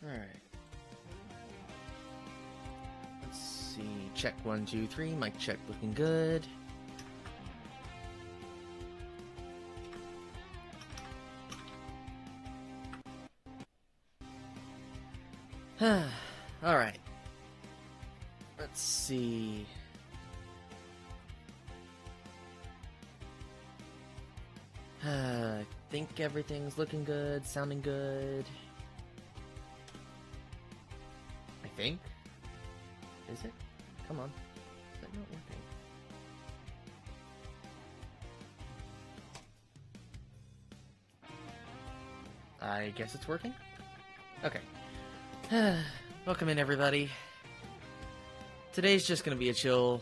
Alright. Let's see. Check 1, 2, 3. Mic check looking good. Alright. Let's see. I think everything's looking good, sounding good. I think. Is it? Come on. Is that not working? I guess it's working? Okay. Welcome in, everybody. Today's just gonna be a chill,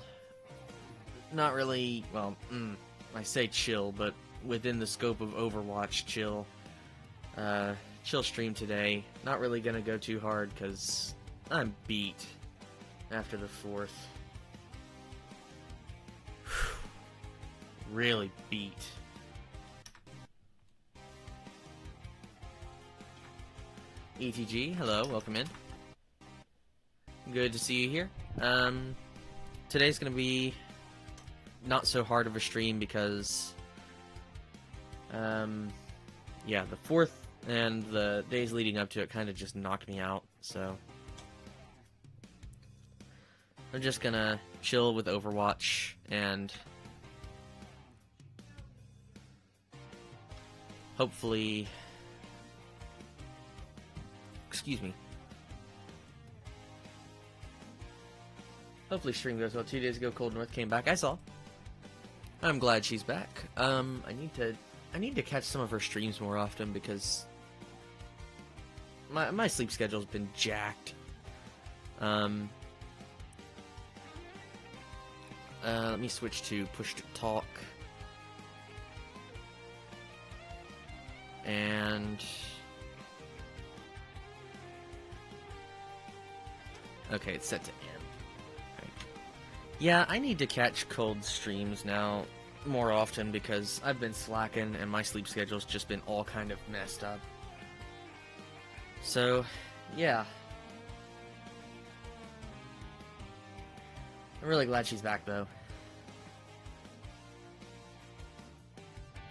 not really, well, I say chill, but within the scope of Overwatch chill. Chill stream today. Not really gonna go too hard, because I'm beat after the 4th. Really beat. ETG, hello, welcome in. Good to see you here. Today's gonna be not so hard of a stream because, yeah, the 4th and the days leading up to it kind of just knocked me out, so I'm just gonna chill with Overwatch and hopefully, excuse me, hopefully stream goes well. 2 days ago, Cold North came back. I saw. I'm glad she's back. I need to catch some of her streams more often because my sleep schedule's been jacked. Let me switch to push to talk. And okay, it's set to end. Right. Yeah, I need to catch cold streams now more often because I've been slacking and my sleep schedule's just been all kind of messed up. So, yeah. I'm really glad she's back, though.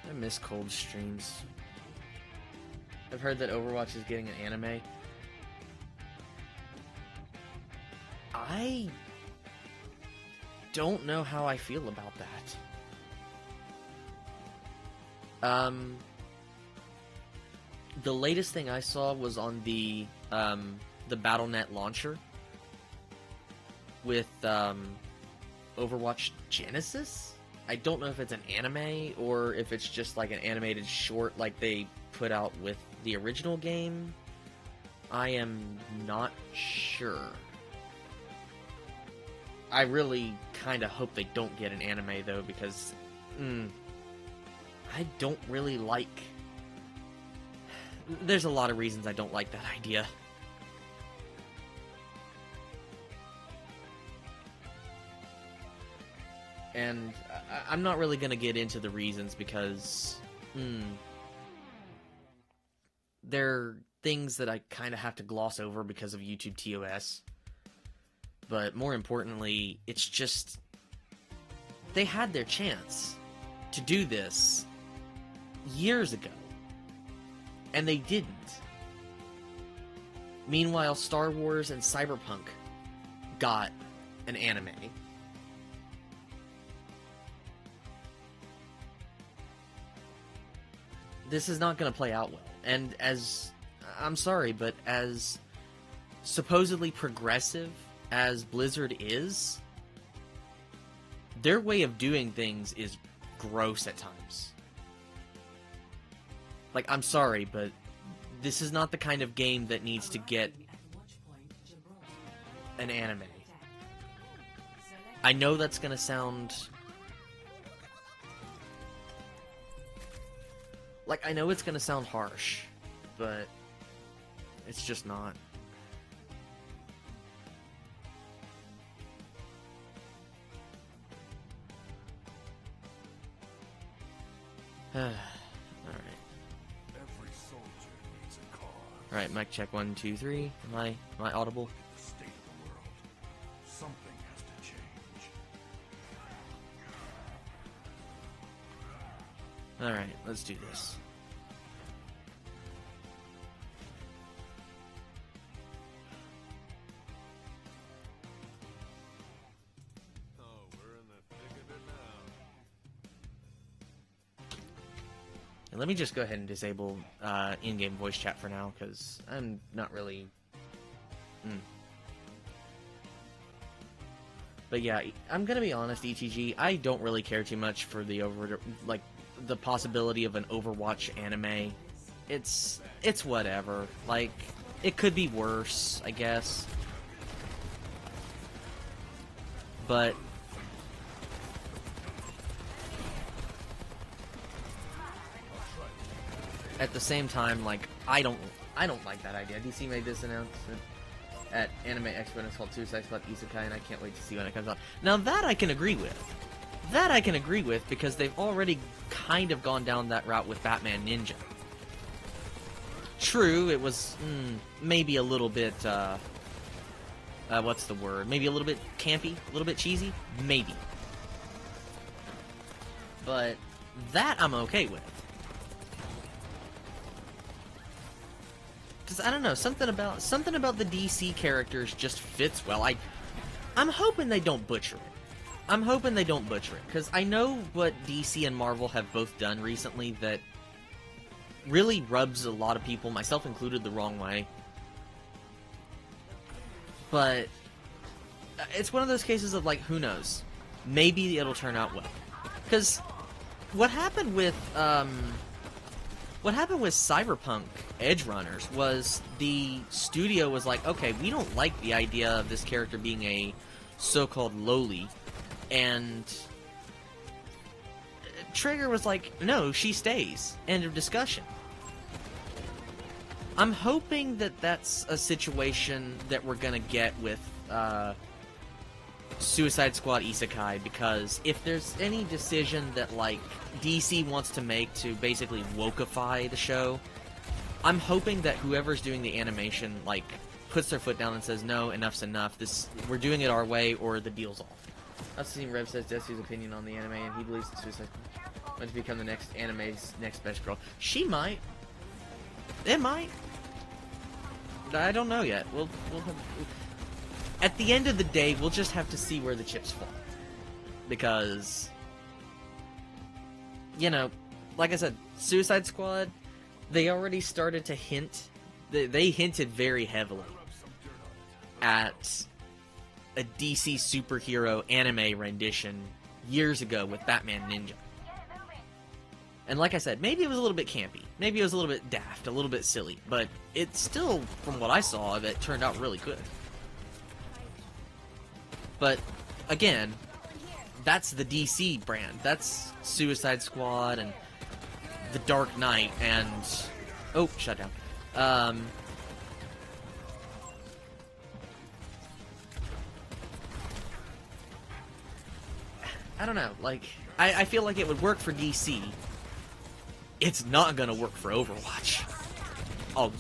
I miss cold streams. I've heard that Overwatch is getting an anime. I don't know how I feel about that. The latest thing I saw was on the BattleNet launcher with Overwatch Genesis. I don't know if it's an anime or if it's just like an animated short like they put out with the original game. I am not sure. I really kind of hope they don't get an anime though because I don't really like... There's a lot of reasons I don't like that idea. And I'm not really going to get into the reasons because they're things that I kind of have to gloss over because of YouTube TOS. But more importantly, it's just... They had their chance to do this years ago. And they didn't. Meanwhile, Star Wars and Cyberpunk got an anime. This is not going to play out well. And as... I'm sorry, but as supposedly progressive as Blizzard is, their way of doing things is gross at times. Like, I'm sorry, but this is not the kind of game that needs to get an anime. I know that's gonna sound... Like, I know it's gonna sound harsh, but it's just not. Alright. Every soldier needs a cause. Alright, mic check 1, 2, 3. Am I audible? The state of the world. Something has to change. Alright, let's do this. Oh, we're in the thick of it now. And let me just go ahead and disable in-game voice chat for now, because I'm not really... But yeah, I'm gonna be honest, ETG, I don't really care too much for the the possibility of an Overwatch anime. It's whatever. Like, it could be worse, I guess. But at the same time, like, I don't like that idea. DC made this announcement at Anime Expo, and it's called Suicide Squad Isekai, and I can't wait to see when it comes out. Now that I can agree with. That I can agree with, because they've already kind of gone down that route with Batman Ninja. True, it was maybe a little bit, what's the word? Maybe a little bit campy? A little bit cheesy? Maybe. But that I'm okay with. Because, I don't know, something about the DC characters just fits well. I'm hoping they don't butcher it. I'm hoping they don't butcher it, because I know what DC and Marvel have both done recently that really rubs a lot of people, myself included, the wrong way. But it's one of those cases of, like, who knows? Maybe it'll turn out well. Because what happened with Cyberpunk Edge Runners was the studio was like, okay, we don't like the idea of this character being a so-called lowly. And Trigger was like, no, she stays. End of discussion. I'm hoping that that's a situation that we're gonna get with Suicide Squad Isekai, because if there's any decision that, like, DC wants to make to basically wokeify the show, I'm hoping that whoever's doing the animation, like, puts their foot down and says, no, enough's enough. We're doing it our way, or the deal's off. I've seen Rev says Desi's opinion on the anime, and he believes that Suicide Squad might become the next anime's next best girl. She might. It might. I don't know yet. We'll have, at the end of the day, we'll just have to see where the chips fall. Because, you know, like I said, Suicide Squad, they already started to hint. They hinted very heavily at a DC superhero anime rendition years ago with Batman Ninja. And like I said, maybe it was a little bit campy. Maybe it was a little bit daft, a little bit silly. But it still, from what I saw of it, turned out really good. But, again, that's the DC brand. That's Suicide Squad and The Dark Knight and... Oh, shut down. I don't know, like, I feel like it would work for DC. It's not gonna work for Overwatch. Oh,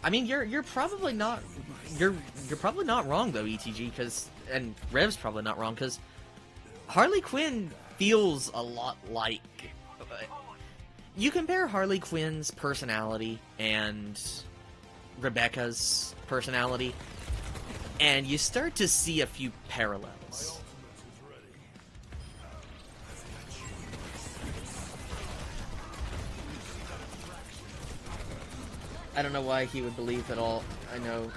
I mean, you're probably not, you're probably not wrong though, ETG, because, and Rev's probably not wrong, because Harley Quinn feels a lot like, you compare Harley Quinn's personality and Rebecca's personality, and you start to see a few parallels. I don't know why he would believe at all. I know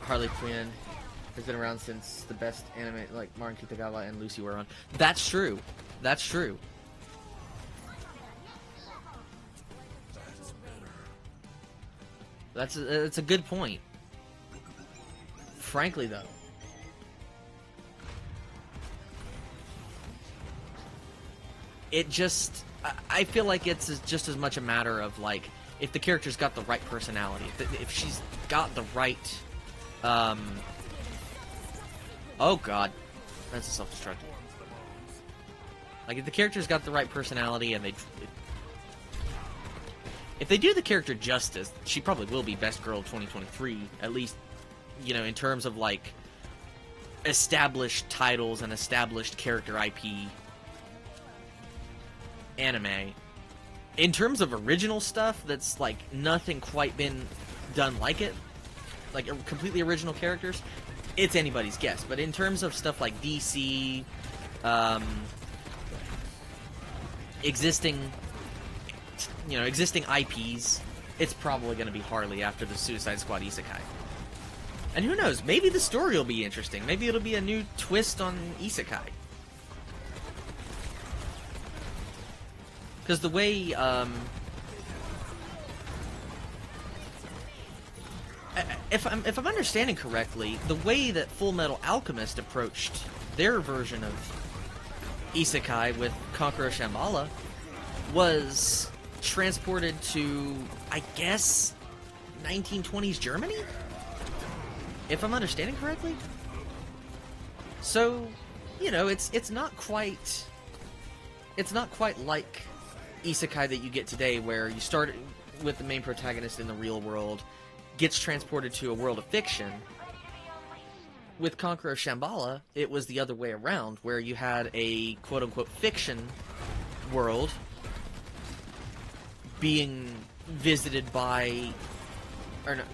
Harley Quinn has been around since the best anime, like Marin Kitagawa and Lucy were on. That's true. That's true. That's a good point. Frankly, though, it just, I feel like it's just as much a matter of, like, if the character's got the right personality, if she's got the right, oh god, that's a self-destructive. Like, if the character's got the right personality and if they do the character justice, she probably will be Best Girl 2023, at least, you know, in terms of, like, established titles and established character IP anime. In terms of original stuff that's, like, nothing quite been done like it, like, completely original characters, it's anybody's guess. But in terms of stuff like DC, existing IPs, it's probably going to be Harley after the Suicide Squad Isekai. And who knows, maybe the story will be interesting. Maybe it'll be a new twist on Isekai. Because the way, if I'm understanding correctly, the way that Full Metal Alchemist approached their version of Isekai with Conqueror Shambhala was transported to, I guess, 1920s Germany? If I'm understanding correctly? So, you know, it's not quite like Isekai that you get today, where you start with the main protagonist in the real world, gets transported to a world of fiction. With Conqueror Shambhala, it was the other way around, where you had a quote-unquote fiction world being visited by, or not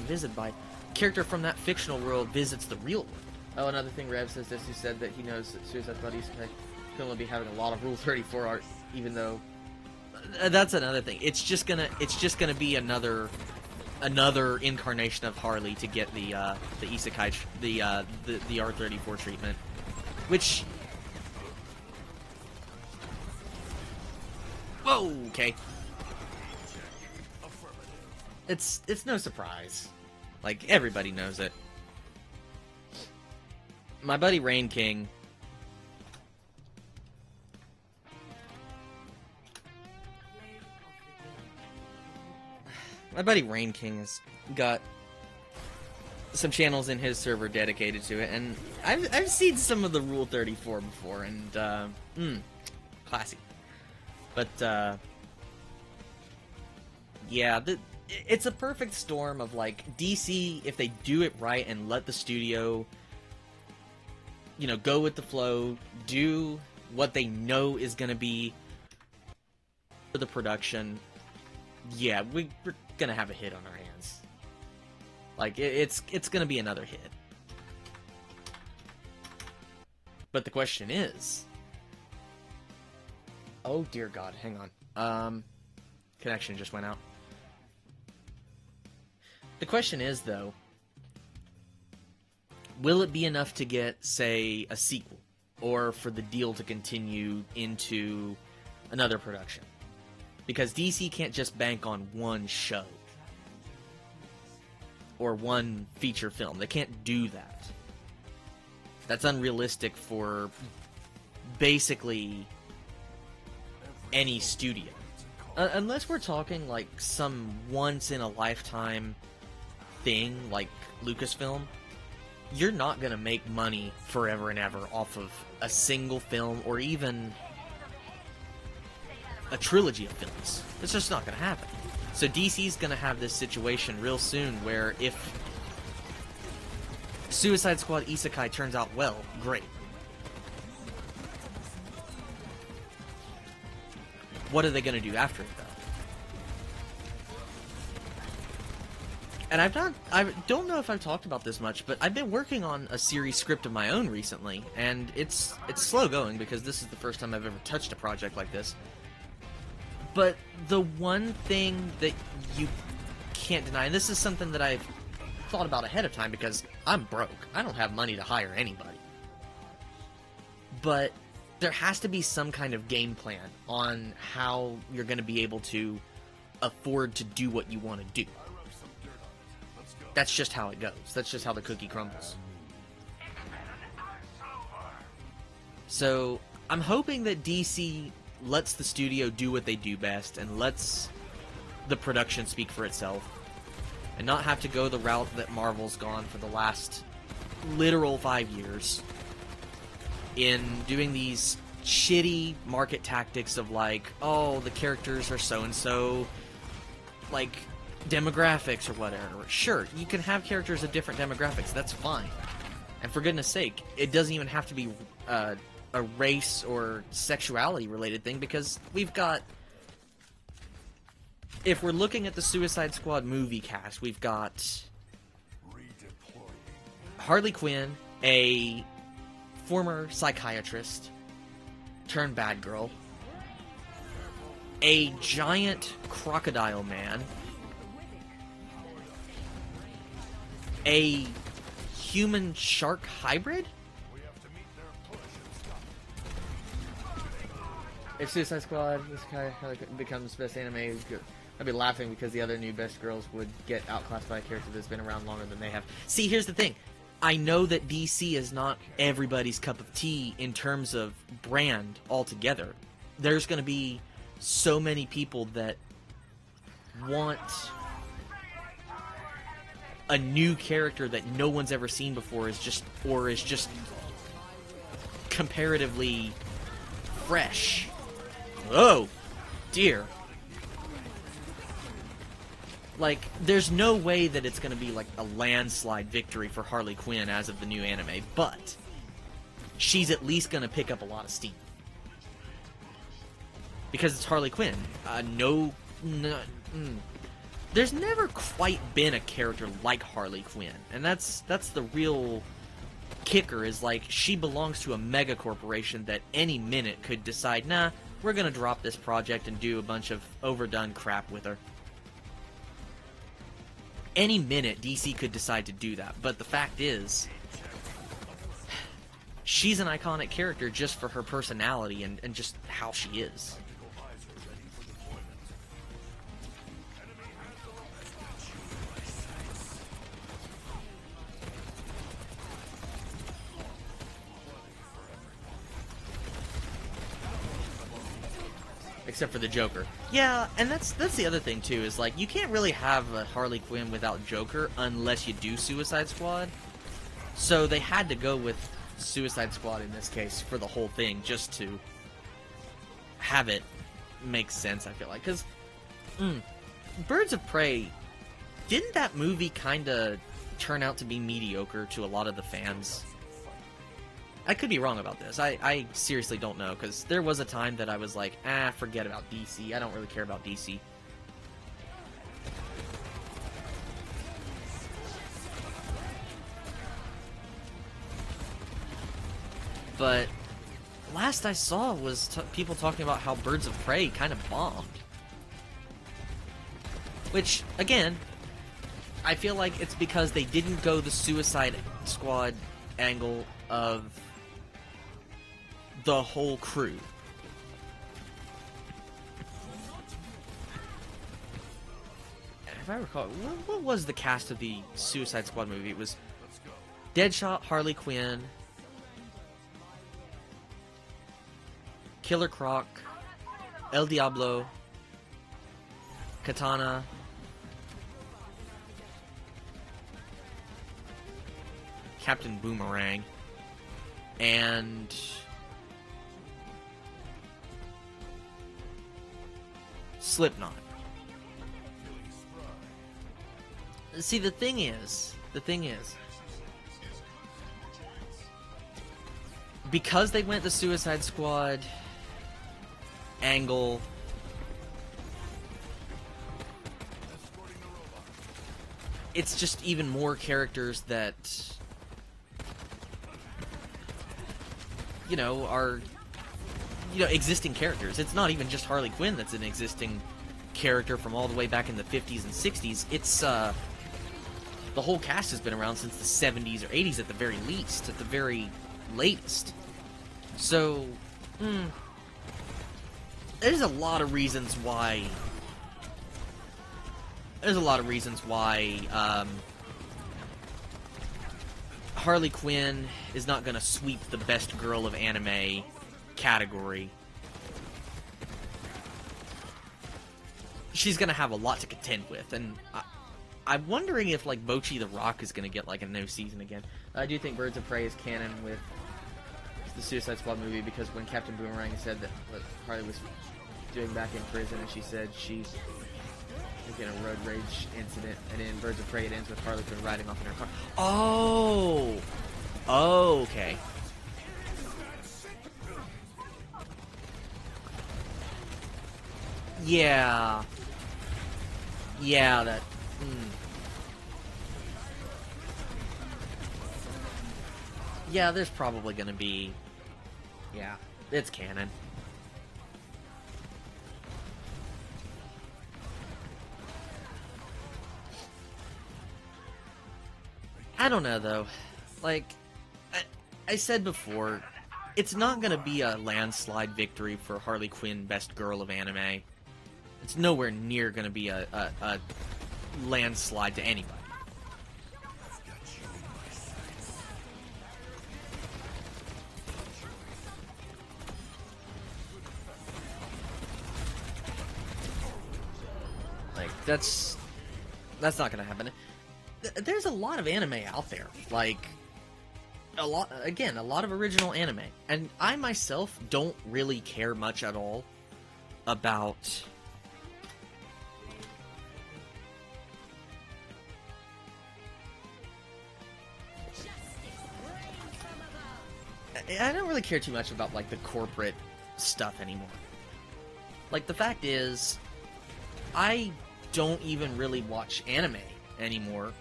visited by, character from that fictional world visits the real world. Oh, another thing Rev says this, he said that he knows that Suicide Squad Isekai could only be having a lot of Rule 34 art, even though that's another thing. It's just gonna be another incarnation of Harley to get the Isekai, the R34 treatment, which, whoa, okay, it's no surprise, like, everybody knows it. My buddy Rain King, has got some channels in his server dedicated to it, and I've seen some of the Rule 34 before, and classy. But yeah, it's a perfect storm of, like, DC, if they do it right and let the studio, you know, go with the flow, do what they know is going to be for the production, yeah, we're gonna have a hit on our hands. Like, it's gonna be another hit. But the question is, oh dear God, hang on, connection just went out. The question is, though, will it be enough to get, say, a sequel, or for the deal to continue into another production? Because DC can't just bank on one show or one feature film. They can't do that. That's unrealistic for basically any studio. Unless we're talking, like, some once-in-a-lifetime thing, like Lucasfilm, you're not going to make money forever and ever off of a single film or even a trilogy of films. It's just not going to happen. So DC's going to have this situation real soon where if Suicide Squad Isekai turns out well, great. What are they going to do after it, though? And I don't know if I've talked about this much, but I've been working on a series script of my own recently, and it's slow going because this is the first time I've ever touched a project like this. But the one thing that you can't deny, and this is something that I've thought about ahead of time because I'm broke. I don't have money to hire anybody. But there has to be some kind of game plan on how you're going to be able to afford to do what you want to do. That's just how it goes. That's just how the cookie crumbles. So, I'm hoping that DC lets the studio do what they do best and lets the production speak for itself and not have to go the route that Marvel's gone for the last literal 5 years in doing these shitty market tactics of like, oh, the characters are so and so, like demographics or whatever. Sure, you can have characters of different demographics. That's fine. And for goodness sake, it doesn't even have to be a race or sexuality related thing, because we've got. If we're looking at the Suicide Squad movie cast, we've got Harley Quinn, a former psychiatrist turned bad girl, a giant crocodile man, a human shark hybrid? If Suicide Squad this guy becomes best anime, I'd be laughing because the other new best girls would get outclassed by a character that's been around longer than they have. See, here's the thing. I know that DC is not everybody's cup of tea in terms of brand altogether. There's going to be so many people that want a new character that no one's ever seen before is just comparatively fresh. Oh, dear. Like, there's no way that it's going to be, like, a landslide victory for Harley Quinn as of the new anime, but she's at least going to pick up a lot of steam. Because it's Harley Quinn. There's never quite been a character like Harley Quinn, and that's the real kicker, is, like, she belongs to a mega corporation that any minute could decide, nah, we're going to drop this project and do a bunch of overdone crap with her. Any minute, DC could decide to do that, but the fact is, she's an iconic character just for her personality and just how she is. Except for the Joker. Yeah, and that's the other thing, too, is, like, you can't really have a Harley Quinn without Joker unless you do Suicide Squad. So they had to go with Suicide Squad in this case for the whole thing, just to have it make sense, I feel like. Because, Birds of Prey, didn't that movie kind of turn out to be mediocre to a lot of the fans? I could be wrong about this. I seriously don't know, because there was a time that I was like, forget about DC. I don't really care about DC. But last I saw was people talking about how Birds of Prey kind of bombed. Which, again, I feel like it's because they didn't go the Suicide Squad angle of the whole crew. If I recall, what was the cast of the Suicide Squad movie? It was Deadshot, Harley Quinn, Killer Croc, El Diablo, Katana, Captain Boomerang, and Slipknot. See, the thing is, because they went the Suicide Squad angle, it's just even more characters that, are, existing characters. It's not even just Harley Quinn that's an existing character from all the way back in the 50s and 60s. It's, the whole cast has been around since the 70s or 80s at the very least, at the very latest. So, there's a lot of reasons why... Harley Quinn is not going to sweep the best girl of anime category. She's going to have a lot to contend with, and I'm wondering if, like, Bocchi the Rock is going to get, like, a new season again. I do think Birds of Prey is canon with the Suicide Squad movie because when Captain Boomerang said that what Harley was doing back in prison, and she said she's in a road rage incident, and in Birds of Prey it ends with Harley Quinn riding off in her car. Oh! Okay. Yeah. Yeah, that... Yeah, there's probably gonna be... Yeah, it's canon. I don't know, though. Like, I said before, it's not gonna be a landslide victory for Harley Quinn Best Girl of Anime. It's nowhere near gonna be a landslide to anybody. Like, that's not gonna happen. There's a lot of anime out there. Like, a lot of original anime. And I myself don't really care much at all about... I don't really care too much about, like, the corporate stuff anymore. Like, the fact is, I don't even really watch anime anymore.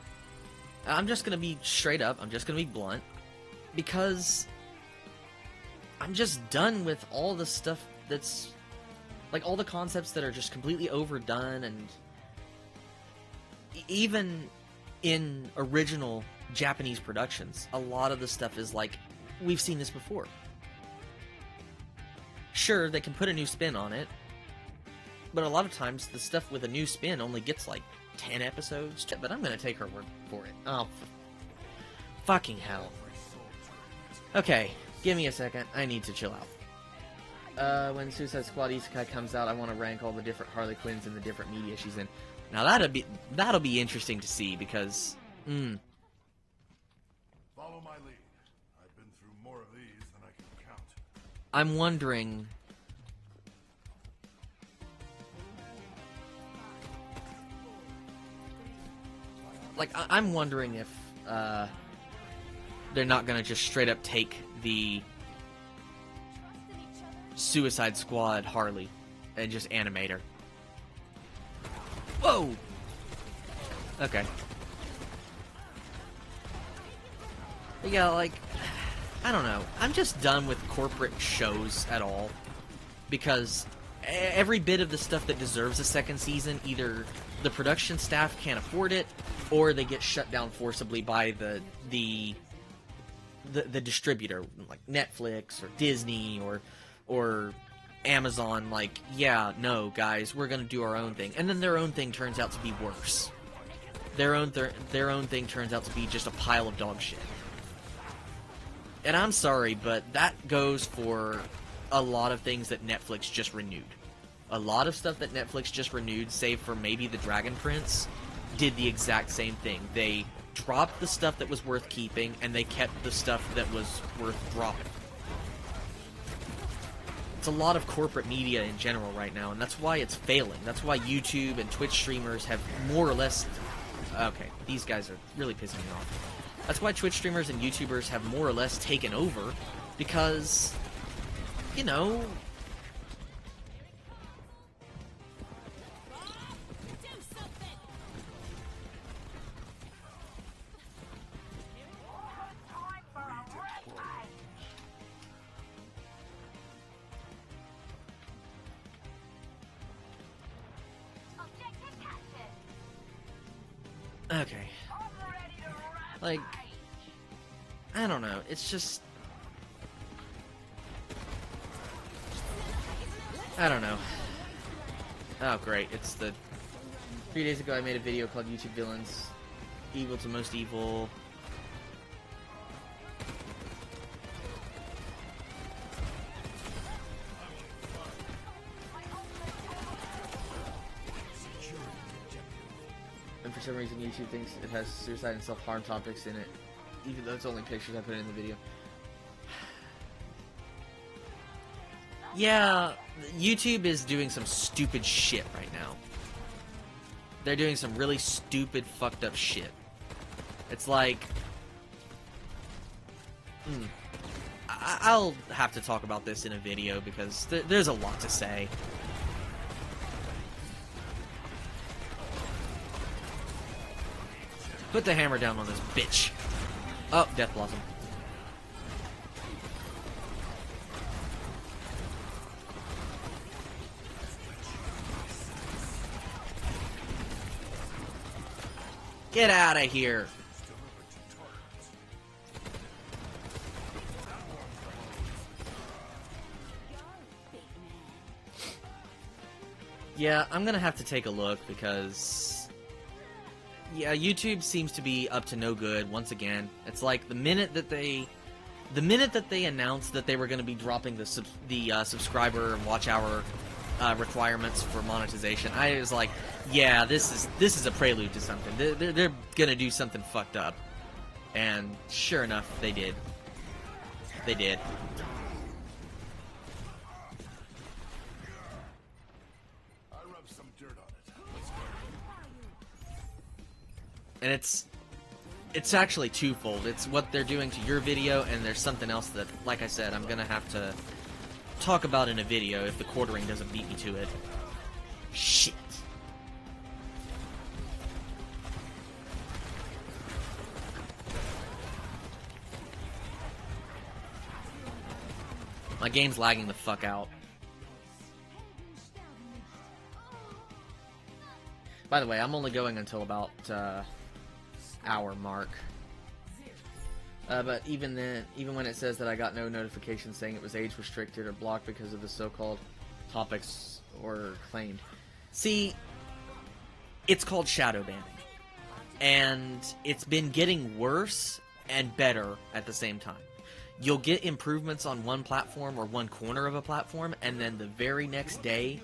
I'm just gonna be straight up, I'm just gonna be blunt, because I'm just done with all the stuff that's, like, all the concepts that are just completely overdone, and even in original Japanese productions, a lot of the stuff is like, we've seen this before. Sure, they can put a new spin on it, but a lot of times the stuff with a new spin only gets like 10 episodes. But I'm gonna take her word for it. Oh, fucking hell. Okay, give me a second. I need to chill out. When Suicide Squad Isekai comes out, I want to rank all the different Harley Quinns in the different media she's in. Now that'll be interesting to see because, Follow my lead. I've been through more of these than I can count. I'm wondering. Like, I'm wondering if they're not gonna just straight up take the Suicide Squad Harley and just animate her. Whoa! Okay. But yeah, like, I don't know. I'm just done with corporate shows at all. Because every bit of the stuff that deserves a second season, either the production staff can't afford it, or they get shut down forcibly by the distributor, like Netflix or Disney or Amazon. Like, yeah, no, guys, we're gonna do our own thing, and then their own thing turns out to be worse. Their own thing turns out to be just a pile of dog shit. And I'm sorry, but that goes for a lot of things that Netflix just renewed. A lot of stuff that Netflix just renewed, save for maybe the Dragon Prince, did the exact same thing. They dropped the stuff that was worth keeping, and they kept the stuff that was worth dropping. It's a lot of corporate media in general right now, and that's why it's failing. That's why YouTube and Twitch streamers have more or less... Okay, these guys are really pissing me off. That's why Twitch streamers and YouTubers have more or less taken over, because, you know... Okay. Like, I don't know, it's just... I don't know. Oh, great, it's the... 3 days ago I made a video called YouTube Villains, Evil to Most Evil. And for some reason YouTube thinks it has suicide and self-harm topics in it, even though it's only pictures I put in the video. Yeah, YouTube is doing some stupid shit right now. They're doing some really stupid, fucked up shit. It's like... I'll have to talk about this in a video because there's a lot to say. Put the hammer down on this bitch. Oh, Death Blossom. Get out of here. Yeah, I'm gonna have to take a look because... yeah, YouTube seems to be up to no good once again. It's like the minute that they announced that they were going to be dropping the subscriber and watch hour requirements for monetization, I was like, yeah, this is a prelude to something. They're gonna do something fucked up, and sure enough, they did. They did. And it's actually twofold. It's what they're doing to your video, and there's something else that, like I said, I'm gonna have to talk about in a video if the quartering doesn't beat me to it. Shit. My game's lagging the fuck out. By the way, I'm only going until about hour mark. But even then, even when it says that I got no notification saying it was age restricted or blocked because of the so-called topics or claimed. See, it's called shadow banning. And it's been getting worse and better at the same time. You'll get improvements on one platform or one corner of a platform, and then the very next day,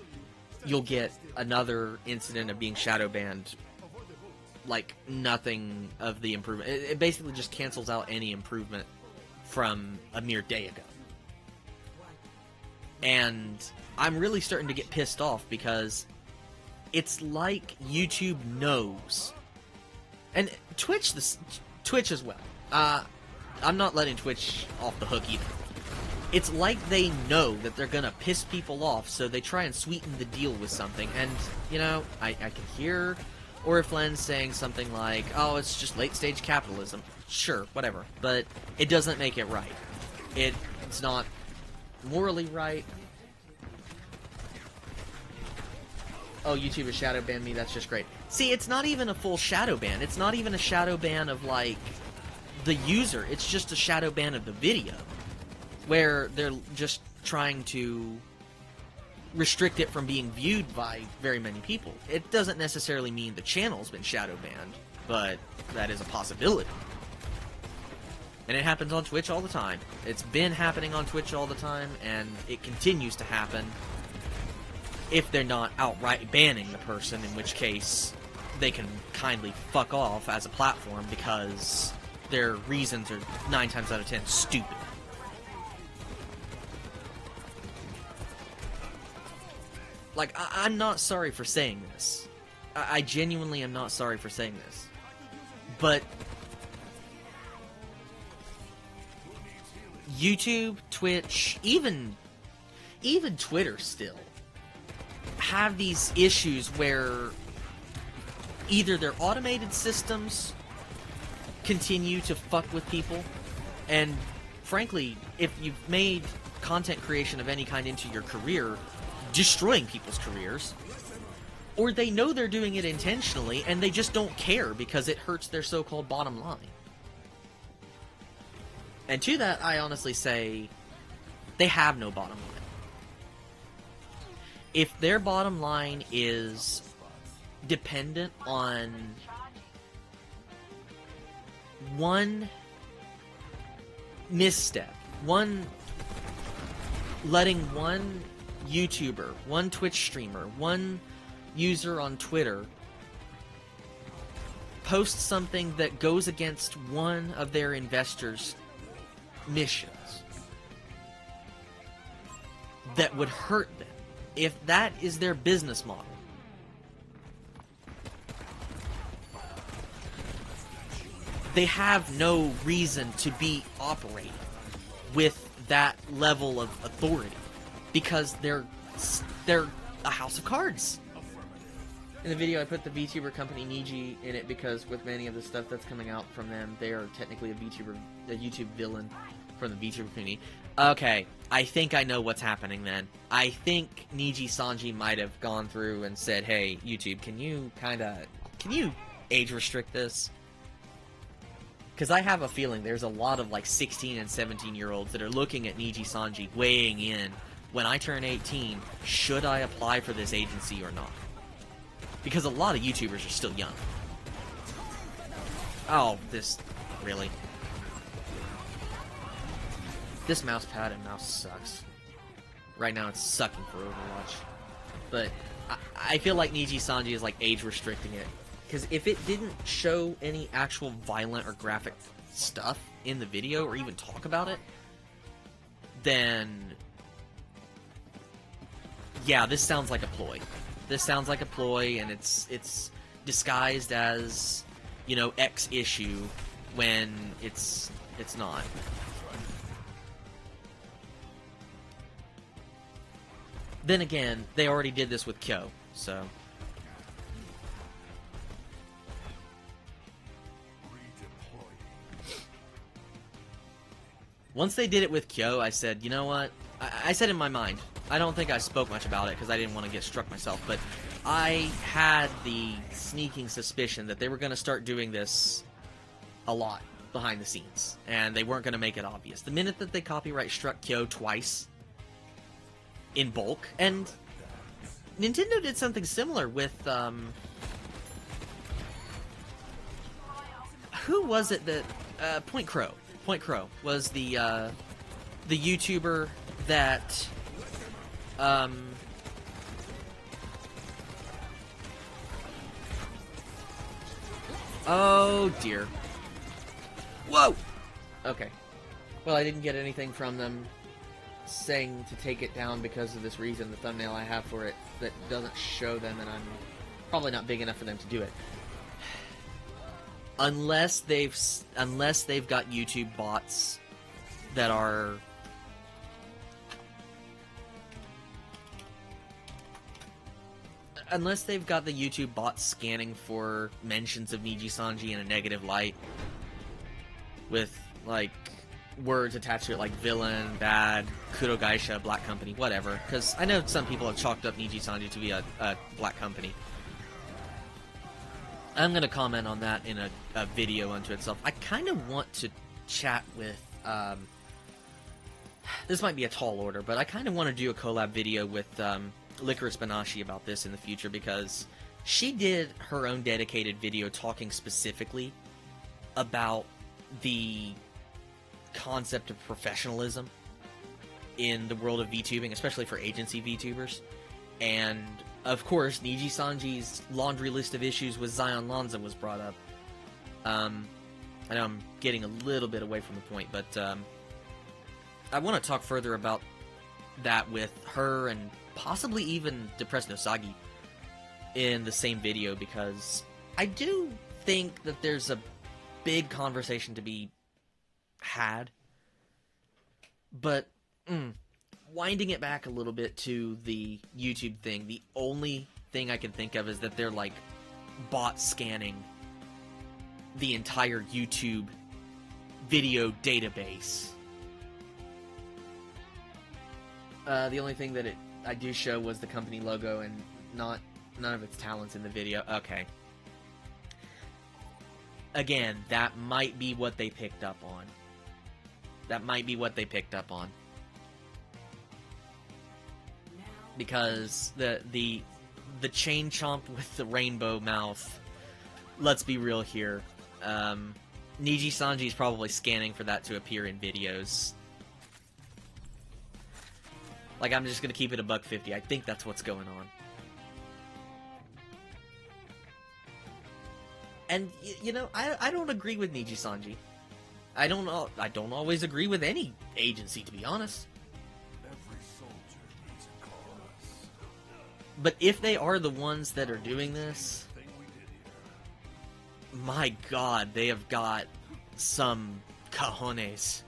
you'll get another incident of being shadow banned. Like, nothing of the improvement. It basically just cancels out any improvement from a mere day ago. And I'm really starting to get pissed off because it's like YouTube knows. And Twitch as well. I'm not letting Twitch off the hook either. It's like they know that they're gonna piss people off, so they try and sweeten the deal with something. And, you know, I can hear Oriflen saying something like, oh, it's just late-stage capitalism. Sure, whatever. But it doesn't make it right. It's not morally right. Oh, YouTube has shadow banned me, that's just great. See, it's not even a full shadow ban. It's not even a shadow ban of, like, the user. It's just a shadow ban of the video. Where they're just trying to restrict it from being viewed by very many people. It doesn't necessarily mean the channel's been shadow banned, but that is a possibility. And it happens on Twitch all the time. It's been happening on Twitch all the time, and it continues to happen if they're not outright banning the person, in which case they can kindly fuck off as a platform because their reasons are 9 times out of 10 stupid. Like, I'm not sorry for saying this. I genuinely am not sorry for saying this. But YouTube, Twitch, even Twitter still have these issues where either their automated systems continue to fuck with people, and frankly, if you've made content creation of any kind into your career, destroying people's careers, or they know they're doing it intentionally and they just don't care because it hurts their so-called bottom line. And to that, I honestly say they have no bottom line. If their bottom line is dependent on one misstep, letting one YouTuber, one Twitch streamer, one user on Twitter post something that goes against one of their investors' missions, that would hurt them. If that is their business model, they have no reason to be operating with that level of authority, because they're a house of cards. In the video, I put the VTuber company Niji in it because with many of the stuff that's coming out from them, they are technically a YouTube villain from the VTuber community. Okay, I think I know what's happening then. I think Niji Sanji might have gone through and said, hey, YouTube, can you age restrict this? Because I have a feeling there's a lot of like 16 and 17-year-olds that are looking at Niji Sanji weighing in, when I turn 18, should I apply for this agency or not? Because a lot of YouTubers are still young. Oh, really? This mouse pad and mouse sucks. Right now it's sucking for Overwatch. But I feel like Niji Sanji is like age restricting it. Because if it didn't show any actual violent or graphic stuff in the video, or even talk about it, then yeah, this sounds like a ploy. This sounds like a ploy, and it's disguised as, you know, X issue when it's not. Then again, they already did this with Kyo, so. Once they did it with Kyo, I said, you know what? I said in my mind, I don't think I spoke much about it because I didn't want to get struck myself, but I had the sneaking suspicion that they were going to start doing this a lot behind the scenes, and they weren't going to make it obvious. The minute that they copyright struck Kyo twice in bulk, and Nintendo did something similar with, who was it that, Point Crow. Point Crow was the YouTuber that, oh dear. Whoa! Okay. Well, I didn't get anything from them saying to take it down because of this reason. The thumbnail I have for it that doesn't show them, and I'm probably not big enough for them to do it. Unless they've got YouTube bots that are unless they've got the YouTube bots scanning for mentions of Niji Sanji in a negative light with like words attached to it like villain, bad, Kurogaisha, black company, whatever, because I know some people have chalked up Niji Sanji to be a black company. I'm going to comment on that in a video unto itself. I kind of want to chat with, this might be a tall order, but I kind of want to do a collab video with Licorice Banashi about this in the future, because she did her own dedicated video talking specifically about the concept of professionalism in the world of VTubing, especially for agency VTubers. And of course, Niji Sanji's laundry list of issues with Zion Lanza was brought up. I know I'm getting a little bit away from the point, but I want to talk further about that with her and possibly even Depressed Nosagi in the same video, because I do think that there's a big conversation to be had. But winding it back a little bit to the YouTube thing, the only thing I can think of is that they're like bot scanning the entire YouTube video database. The only thing that I do show was the company logo and none of its talents in the video. Okay. Again, that might be what they picked up on. That might be what they picked up on. Because the chain chomp with the rainbow mouth, let's be real here. Niji Sanji is probably scanning for that to appear in videos. Like, I'm just gonna keep it a $1.50. I think that's what's going on. And you know, I don't agree with Niji Sanji. I don't always agree with any agency, to be honest. Every soldier But if they are the ones that are doing this, my god, they have got some cojones.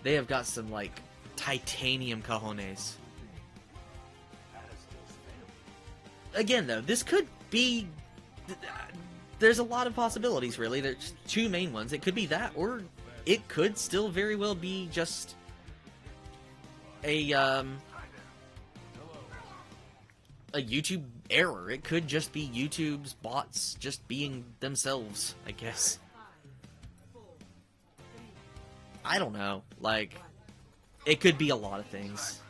They have got some, like, titanium cojones. Again, though, this could be... There's a lot of possibilities, really. There's two main ones. It could be that, or it could still very well be just a YouTube error. It could just be YouTube's bots just being themselves, I guess. I don't know. Like, it could be a lot of things.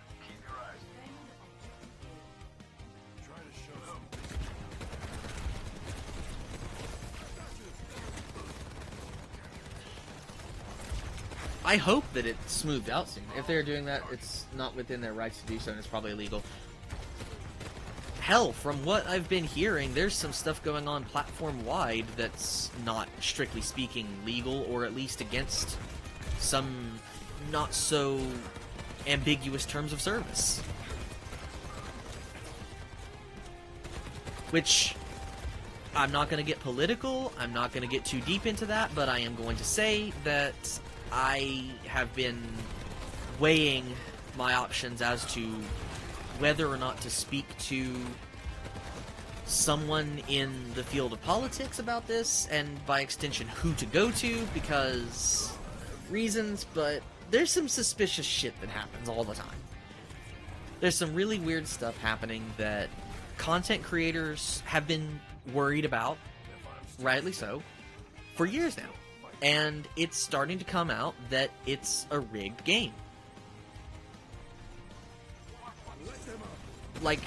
I hope that it's smoothed out soon. If they're doing that, it's not within their rights to do so, and it's probably illegal. Hell, from what I've been hearing, there's some stuff going on platform-wide that's not, strictly speaking, legal, or at least against some not-so-ambiguous terms of service. Which, I'm not going to get political, I'm not going to get too deep into that, but I am going to say that I have been weighing my options as to whether or not to speak to someone in the field of politics about this, and by extension who to go to, because reasons, but there's some suspicious shit that happens all the time. There's some really weird stuff happening that content creators have been worried about, rightly so, for years now. And it's starting to come out that it's a rigged game. Like,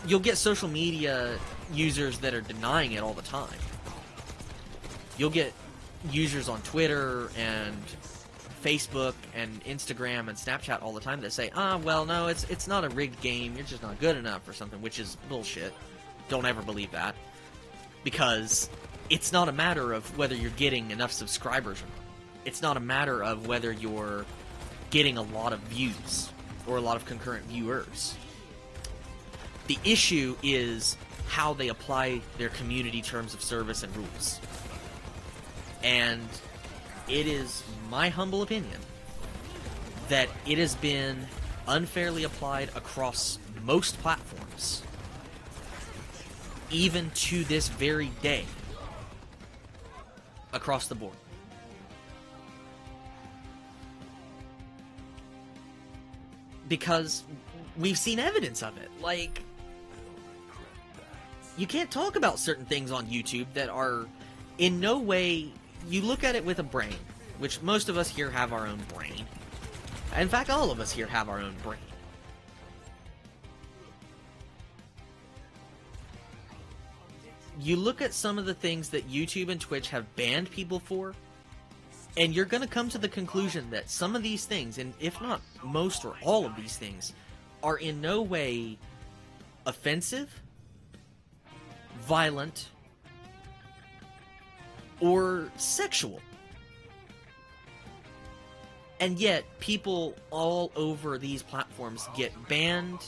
you'll get social media users that are denying it all the time. You'll get users on Twitter and Facebook and Instagram and Snapchat all the time that say, well, no, it's not a rigged game, you're just not good enough or something, which is bullshit. Don't ever believe that. Because it's not a matter of whether you're getting enough subscribers or not. It's not a matter of whether you're getting a lot of views or a lot of concurrent viewers. The issue is how they apply their community terms of service and rules. And it is my humble opinion that it has been unfairly applied across most platforms, even to this very day, across the board. Because we've seen evidence of it. Like, you can't talk about certain things on YouTube that are in no way... You look at it with a brain, which most of us here have our own brain. In fact, all of us here have our own brain. You look at some of the things that YouTube and Twitch have banned people for, and you're going to come to the conclusion that some of these things, and if not most or all of these things, are in no way offensive, violent, or sexual. And yet, people all over these platforms get banned,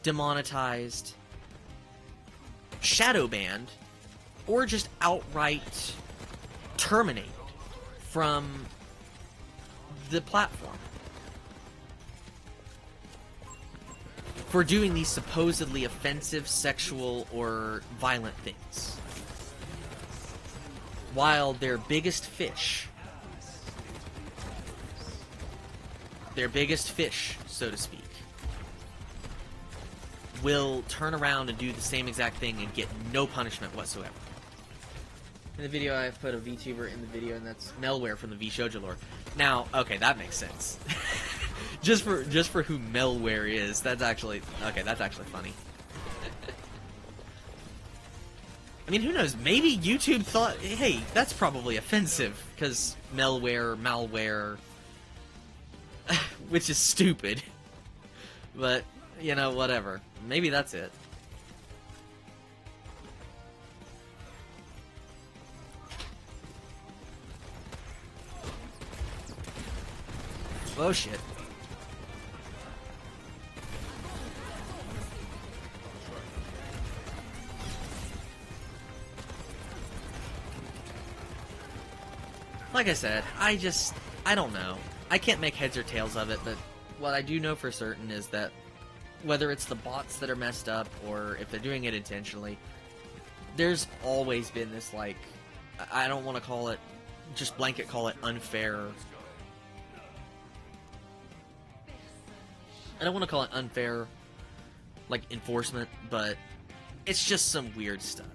demonetized, shadow banned, or just outright terminated from the platform for doing these supposedly offensive, sexual, or violent things. While their biggest fish, so to speak, will turn around and do the same exact thing and get no punishment whatsoever. In the video, I've put a VTuber in the video, and that's Melware from the V-Shoujo lore. Now, okay, that makes sense. just for who Melware is, that's actually funny. I mean, who knows? Maybe YouTube thought, hey, that's probably offensive, because malware, which is stupid. But, you know, whatever. Maybe that's it. Oh, shit. like I said, I don't know. I can't make heads or tails of it, but what I do know for certain is that whether it's the bots that are messed up or if they're doing it intentionally, there's always been this, like, I don't want to call it, just blanket call it unfair. I don't want to call it unfair, like, enforcement, but it's just some weird stuff.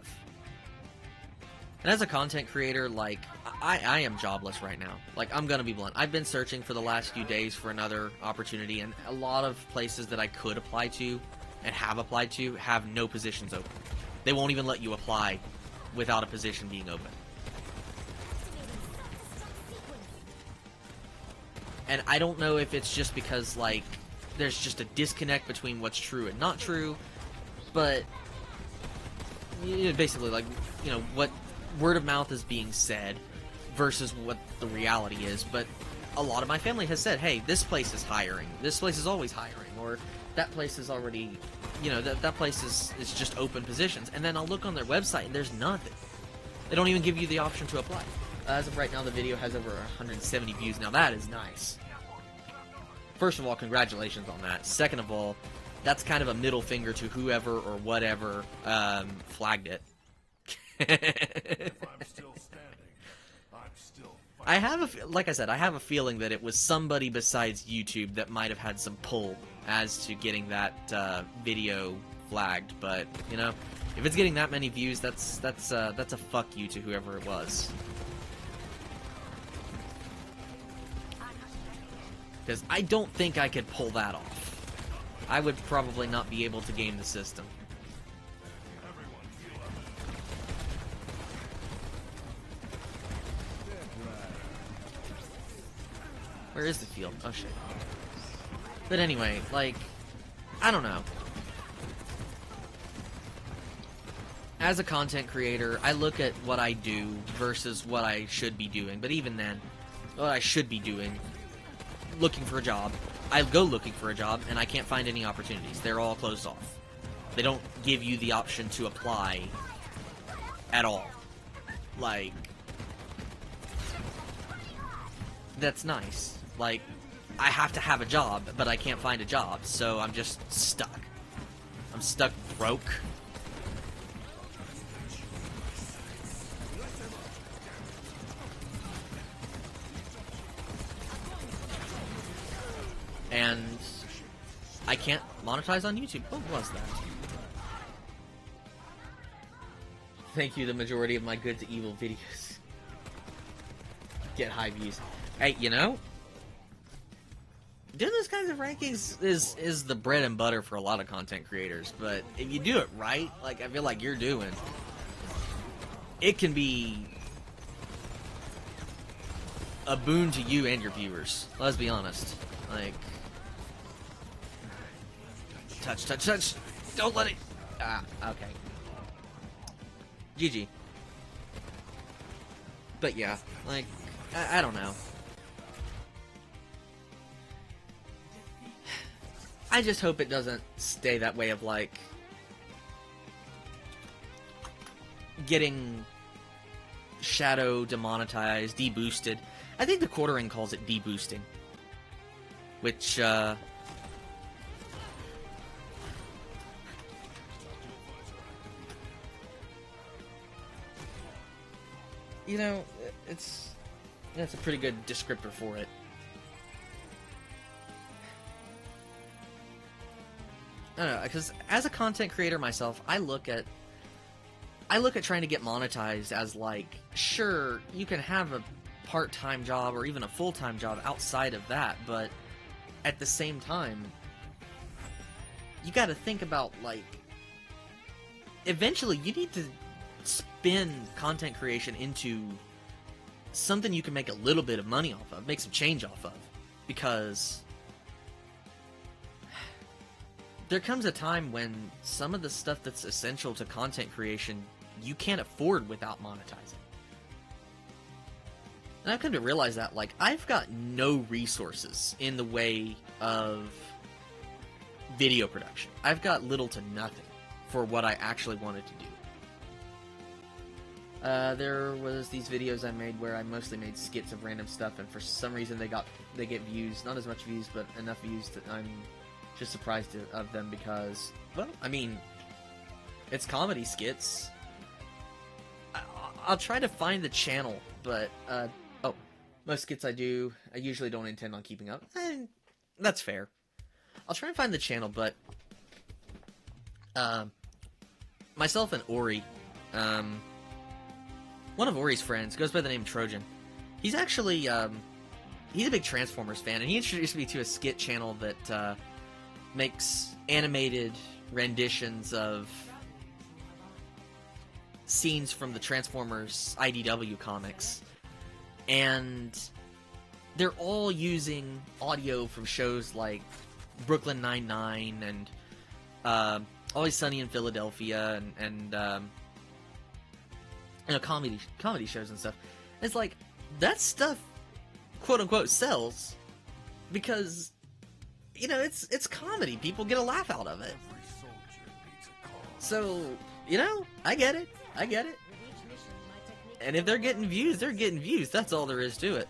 And as a content creator, like, I am jobless right now. Like, I'm gonna be blunt. I've been searching for the last few days for another opportunity, and a lot of places that I could apply to and have applied to have no positions open. They won't even let you apply without a position being open. And I don't know if it's just because, like, there's just a disconnect between what's true and not true, but basically, like, what word of mouth is being said versus what the reality is. But a lot of my family has said, hey, this place is hiring, this place is always hiring, or that place is already, that place is just open positions. And then I'll look on their website and there's nothing. They don't even give you the option to apply. As of right now, the video has over 170 views. Now that is nice. First of all, congratulations on that. Second of all, that's kind of a middle finger to whoever or whatever flagged it. If I'm still standing, I'm still fighting. I have like I said, I have a feeling that it was somebody besides YouTube that might have had some pull as to getting that video flagged. But if it's getting that many views, that's a fuck you to whoever it was. Because I don't think I could pull that off. I would probably not be able to game the system. Where is the field? Oh shit. But anyway, like, I don't know. As a content creator, I look at what I do versus what I should be doing. But even then, what I should be doing, looking for a job, I go looking for a job and I can't find any opportunities. They're all closed off. They don't give you the option to apply at all. Like, that's nice. Like, I have to have a job, but I can't find a job, so I'm just stuck. I'm stuck broke. And I can't monetize on YouTube. What was that? Thank you, the majority of my good to evil videos get high views. Hey, doing those kinds of rankings is the bread and butter for a lot of content creators, but if you do it right, like I feel like you're doing, it can be a boon to you and your viewers. Let's be honest. Like, touch. Don't let it. Ah, okay. GG. But yeah, like, I don't know. I just hope it doesn't stay that way of, like, getting shadow demonetized, deboosted. I think the quartering calls it deboosting. Which, that's a pretty good descriptor for it. I don't know, because as a content creator myself, I look at trying to get monetized as, like, sure, you can have a part-time job or even a full-time job outside of that, but at the same time, you gotta think about, like, eventually you need to spin content creation into something you can make a little bit of money off of, make some change off of, because there comes a time when some of the stuff that's essential to content creation you can't afford without monetizing. And I've come to realize that, like, I've got no resources in the way of video production. I've got little to nothing for what I actually wanted to do. There was these videos I made where I mostly made skits of random stuff, and for some reason they get views, not as much views, but enough views that I'm just surprised of them because, well, I mean, it's comedy skits. I'll try to find the channel, but most skits I do, I usually don't intend on keeping up. That's fair. I'll try and find the channel, but myself and Ori, one of Ori's friends goes by the name Trojan. He's actually, he's a big Transformers fan, and he introduced me to a skit channel that makes animated renditions of scenes from the Transformers IDW comics. And they're all using audio from shows like Brooklyn Nine-Nine and Always Sunny in Philadelphia and you know, comedy shows and stuff. It's like, that stuff, quote unquote, sells because, you know, it's comedy. People get a laugh out of it. So, you know, I get it. And if they're getting views, they're getting views. That's all there is to it.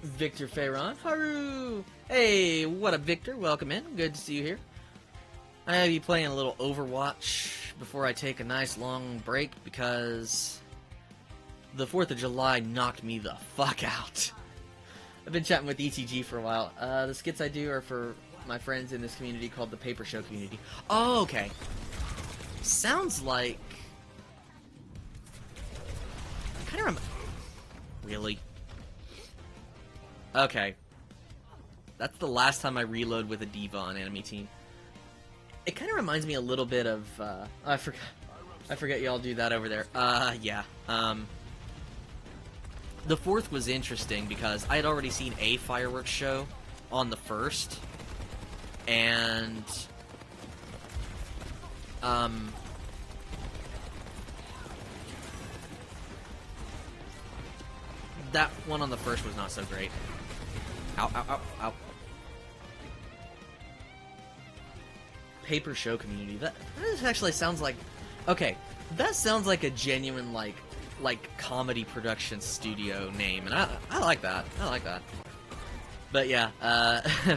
Victor Ferron. Haru! Hey, what up, Victor? Welcome in. Good to see you here. I'll be playing a little Overwatch before I take a nice long break because the 4th of July knocked me the fuck out. I've been chatting with ETG for a while. The skits I do are for my friends in this community called the Paper Show community. Oh, okay. Sounds like... kind of really? Okay. That's the last time I reload with a diva on Enemy Team. It kind of reminds me a little bit of, I forget y'all do that over there. Yeah. The 4th was interesting because I had already seen a fireworks show on the 1st. And, that one on the 1st was not so great. Ow, ow, ow, ow. Paper show community. That actually sounds like... okay, that sounds like a genuine, like comedy production studio name, and I like that. I like that. But yeah,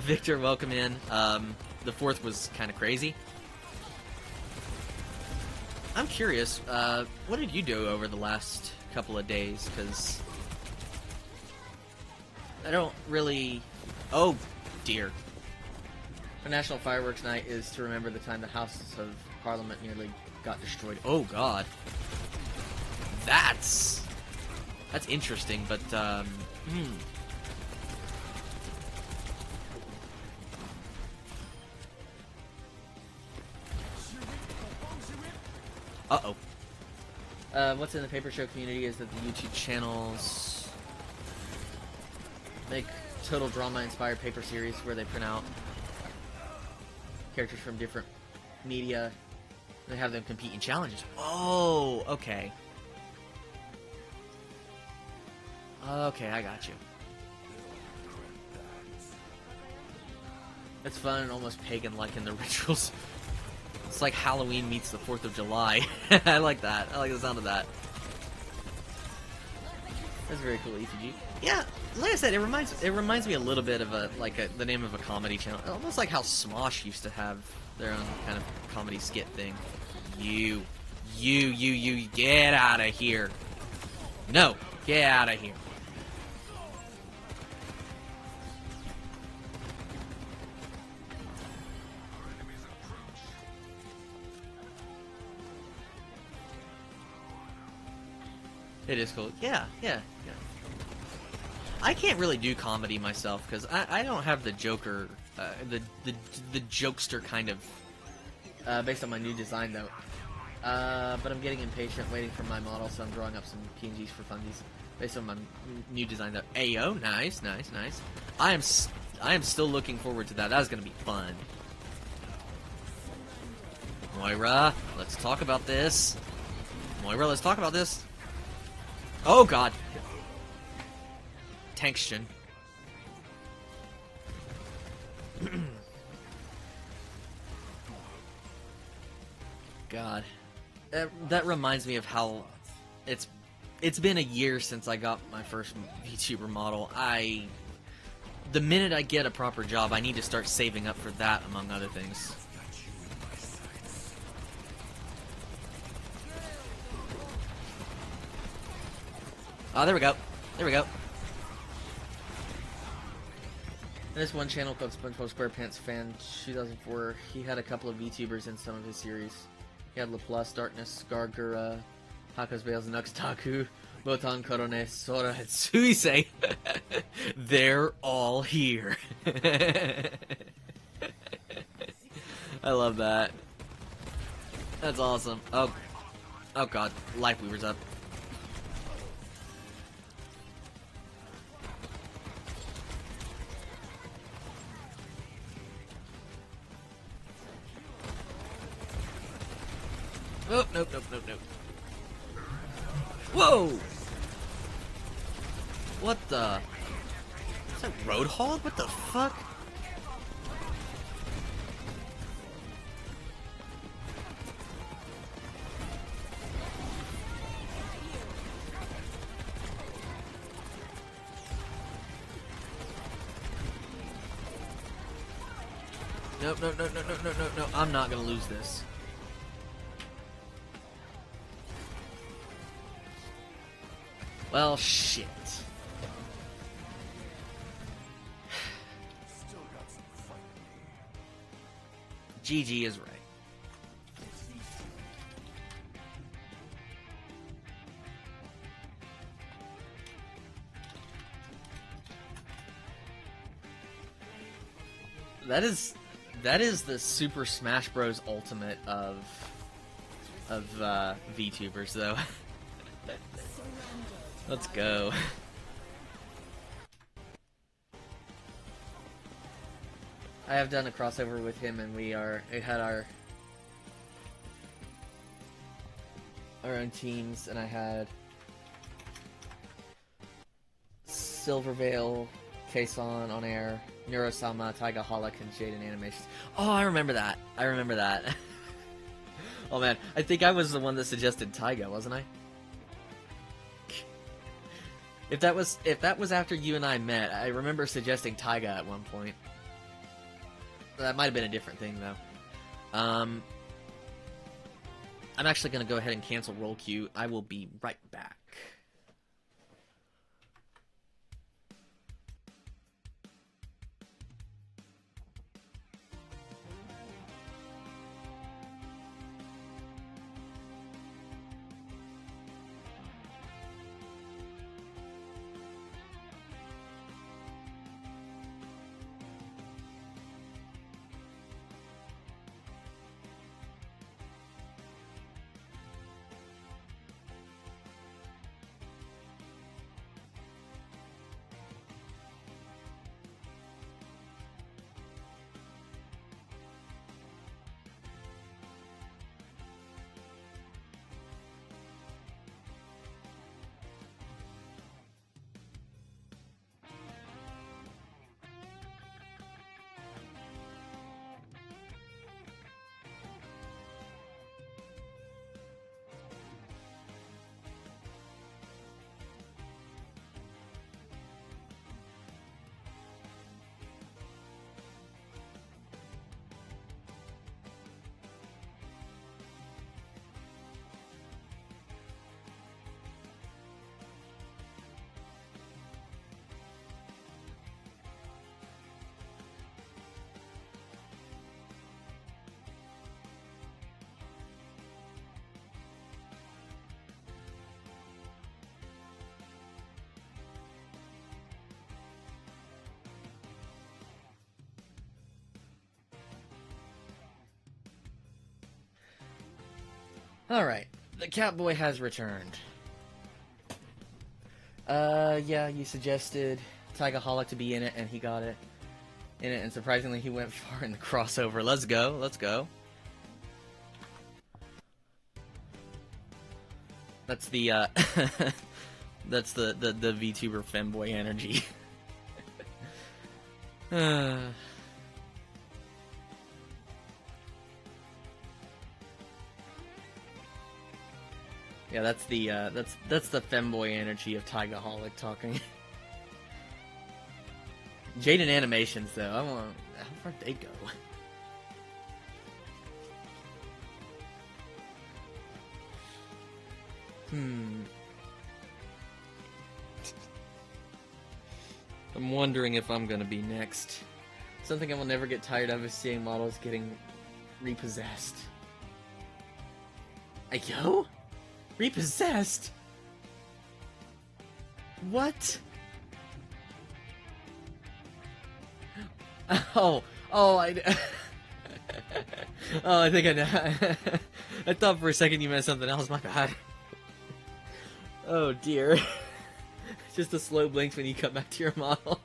Victor, welcome in. The 4th was kind of crazy. I'm curious, what did you do over the last couple of days? Because I don't really... oh, dear. For National Fireworks Night is to remember the time the Houses of Parliament nearly got destroyed. Oh, God. That's interesting, but, Uh-oh. What's in the Paper Show community is that the YouTube channels make total drama-inspired paper series where they print out characters from different media and they have them compete in challenges. Oh, okay. Okay, I got you. That's fun and almost pagan-like in the rituals. It's like Halloween meets the 4th of July. I like that. I like the sound of that. That's very cool, ETG. Yeah, like I said, it reminds me a little bit of the name of a comedy channel. Almost like how Smosh used to have their own kind of comedy skit thing. You get out of here. No, get out of here. It is cool. Yeah. I can't really do comedy myself because I don't have the Joker, the jokester kind of, based on my new design though. But I'm getting impatient waiting for my model, so I'm drawing up some PNGs for funsies based on my new design though. Ayo, nice. I am still looking forward to that. That is gonna be fun. Moira, let's talk about this. Oh god. Tankstion. God. That reminds me of how it's been a year since I got my first VTuber model. The minute I get a proper job, I need to start saving up for that, among other things. Oh, there we go. There we go. There's one channel called SpongeBob SquarePants Fan 2004. He had a couple of VTubers in some of his series. He had Laplace, Darkness, Gargura, Haka's Bales, Nuxtaku, Botan, Korone, Sora, and Suisei. They're all here. I love that. That's awesome. Oh god. Life Weaver's up. Oh, nope. Whoa! What the? Is that Roadhog? What the fuck? Nope, no. I'm not gonna lose this. Well, shit. GG is right. That is the Super Smash Bros. Ultimate of VTubers, though. Let's go. I have done a crossover with him, and we had our own teams, and I had Silvervale, Kason on air, Neurosama, Taiga Holic, and Jaden Animations. Oh, I remember that. Oh man, I think I was the one that suggested Taiga, wasn't I? If that was after you and I met, I remember suggesting Taiga at one point. That might have been a different thing, though. I'm actually going to go ahead and cancel roll queue. I will be right back. Alright, the Catboy has returned. Yeah, you suggested Tigaholic to be in it, and he got it in it, and surprisingly he went far in the crossover. Let's go, let's go. That's the, That's the VTuber femboy energy. Yeah, that's the femboy energy of Tigaholic talking. Jaden animations though, I want how far they go. I'm wondering if I'm gonna be next. Something I will never get tired of is seeing models getting repossessed. Ayo? Repossessed? What? Oh, I oh, I think I know. I thought for a second you meant something else, my bad. Oh dear. Just the slow blinks when you come back to your model.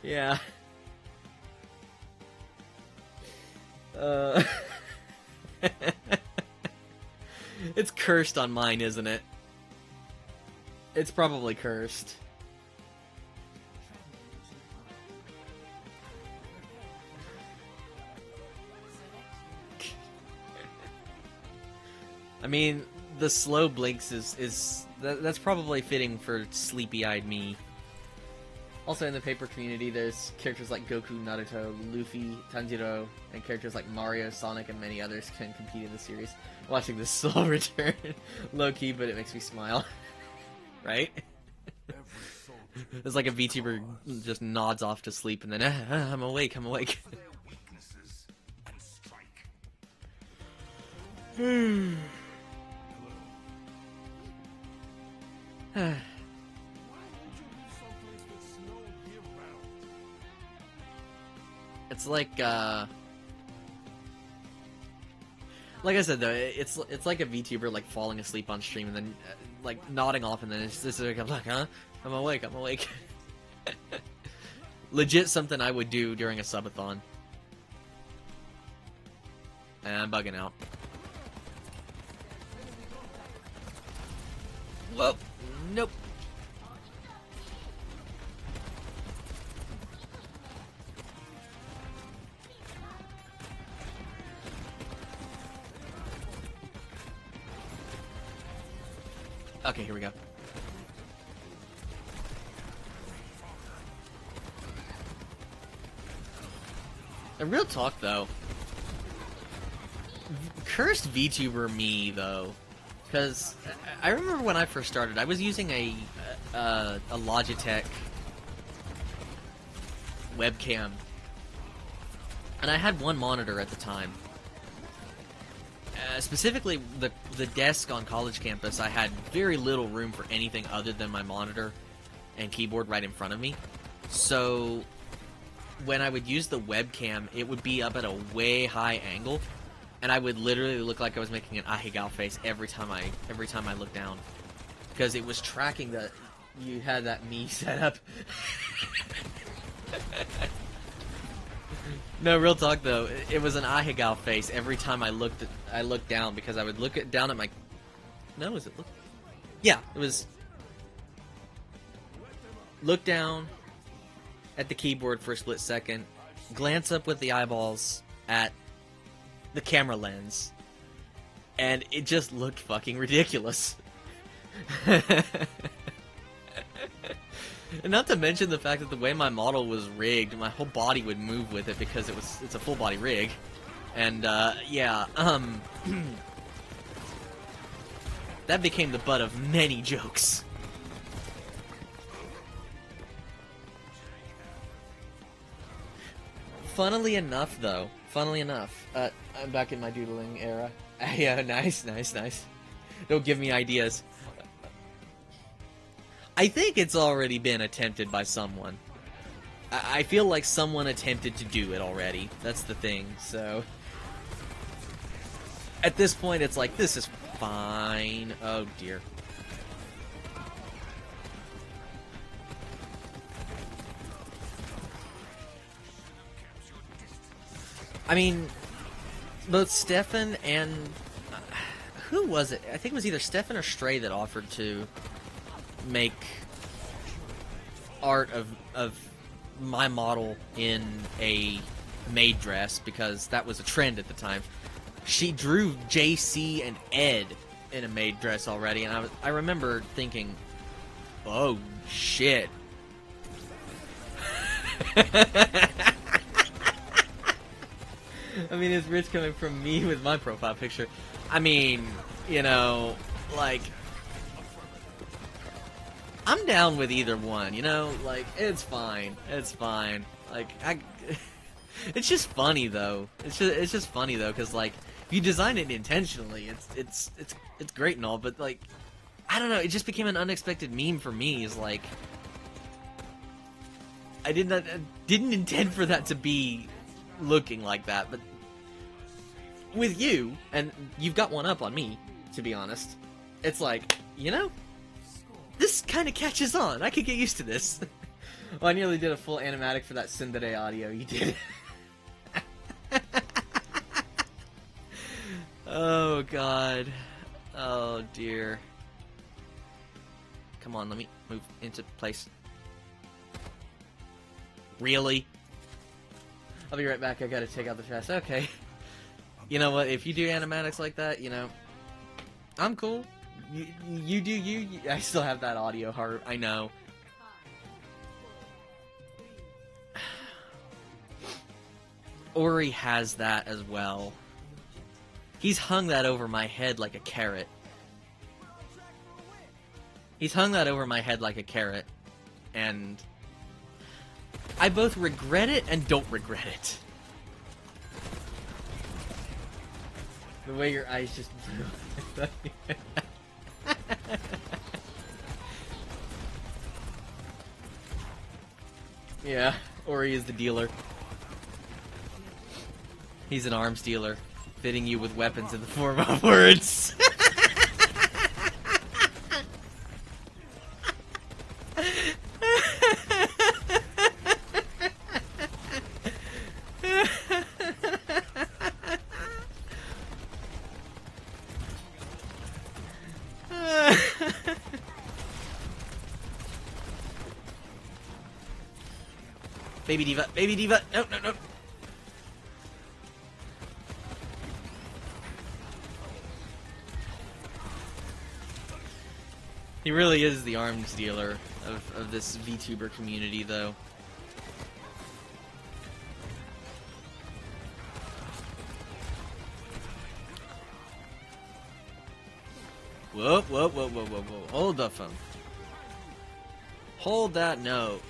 Yeah. It's cursed on mine, isn't it? It's probably cursed. I mean, the slow blinks that's probably fitting for sleepy-eyed me. Also in the paper community, there's characters like Goku, Naruto, Luffy, Tanjiro, and characters like Mario, Sonic, and many others can compete in the series. Watching this slow return, low-key, but it makes me smile. Right? It's like a VTuber just nods off to sleep and then, I'm awake, I'm awake. It's like I said though, it's like a VTuber like falling asleep on stream and then like nodding off and then it's just like, I'm like, huh? I'm awake, I'm awake. Legit something I would do during a subathon. And I'm bugging out. Whoa, nope. Okay, here we go. And real talk though, cursed VTuber me though, because I remember when I first started, I was using a Logitech webcam, and I had one monitor at the time. Specifically, the desk on college campus, I had very little room for anything other than my monitor and keyboard right in front of me. So when I would use the webcam, it would be up at a way high angle, and I would literally look like I was making an ahegao face every time I looked down, because it was tracking that you had that me set up. No, real talk though, it was an ahegao face every time I looked down, because I would down at my... No, is it look? Yeah, it was... Look down at the keyboard for a split second, glance up with the eyeballs at the camera lens, and it just looked fucking ridiculous. And not to mention the fact that the way my model was rigged, my whole body would move with it because it's a full body rig. And yeah, that became the butt of many jokes. Funnily enough, though, I'm back in my doodling era. Yeah, nice. Don't give me ideas. I think it's already been attempted by someone. I feel like someone attempted to do it already. That's the thing, so... At this point, it's like, this is fine. Oh, dear. I mean, both Stefan and... who was it? I think it was either Stefan or Stray that offered to make art of my model in a maid dress, because that was a trend at the time. She drew JC and Ed in a maid dress already, and I remember thinking, oh shit. I mean, it's rich coming from me with my profile picture. I mean, you know, like, I'm down with either one, you know? Like, it's fine. It's fine. Like, it's just funny, though. It's just funny, though, because, like, if you design it intentionally, it's great and all, but, like, I don't know, it just became an unexpected meme for me. Is like, I didn't intend for that to be looking like that, but with you, and you've got one up on me, to be honest, it's like, you know, this kind of catches on. I could get used to this. Well, I nearly did a full animatic for that Tsundere audio. You did. Oh, God. Oh, dear. Come on, let me move into place. Really? I'll be right back. I gotta take out the trash. Okay. You know what? If you do animatics like that, you know, I'm cool. You do you. I still have that audio heart. I know. Ori has that as well. He's hung that over my head like a carrot. He's hung that over my head like a carrot. And I both regret it and don't regret it. The way your eyes just... Yeah, Ori is the dealer. He's an arms dealer, fitting you with weapons in the form of words. Baby diva, baby diva, no, no, no. He really is the arms dealer of this VTuber community, though. Whoa, whoa, whoa, whoa, whoa, whoa. Hold the phone. Hold that note.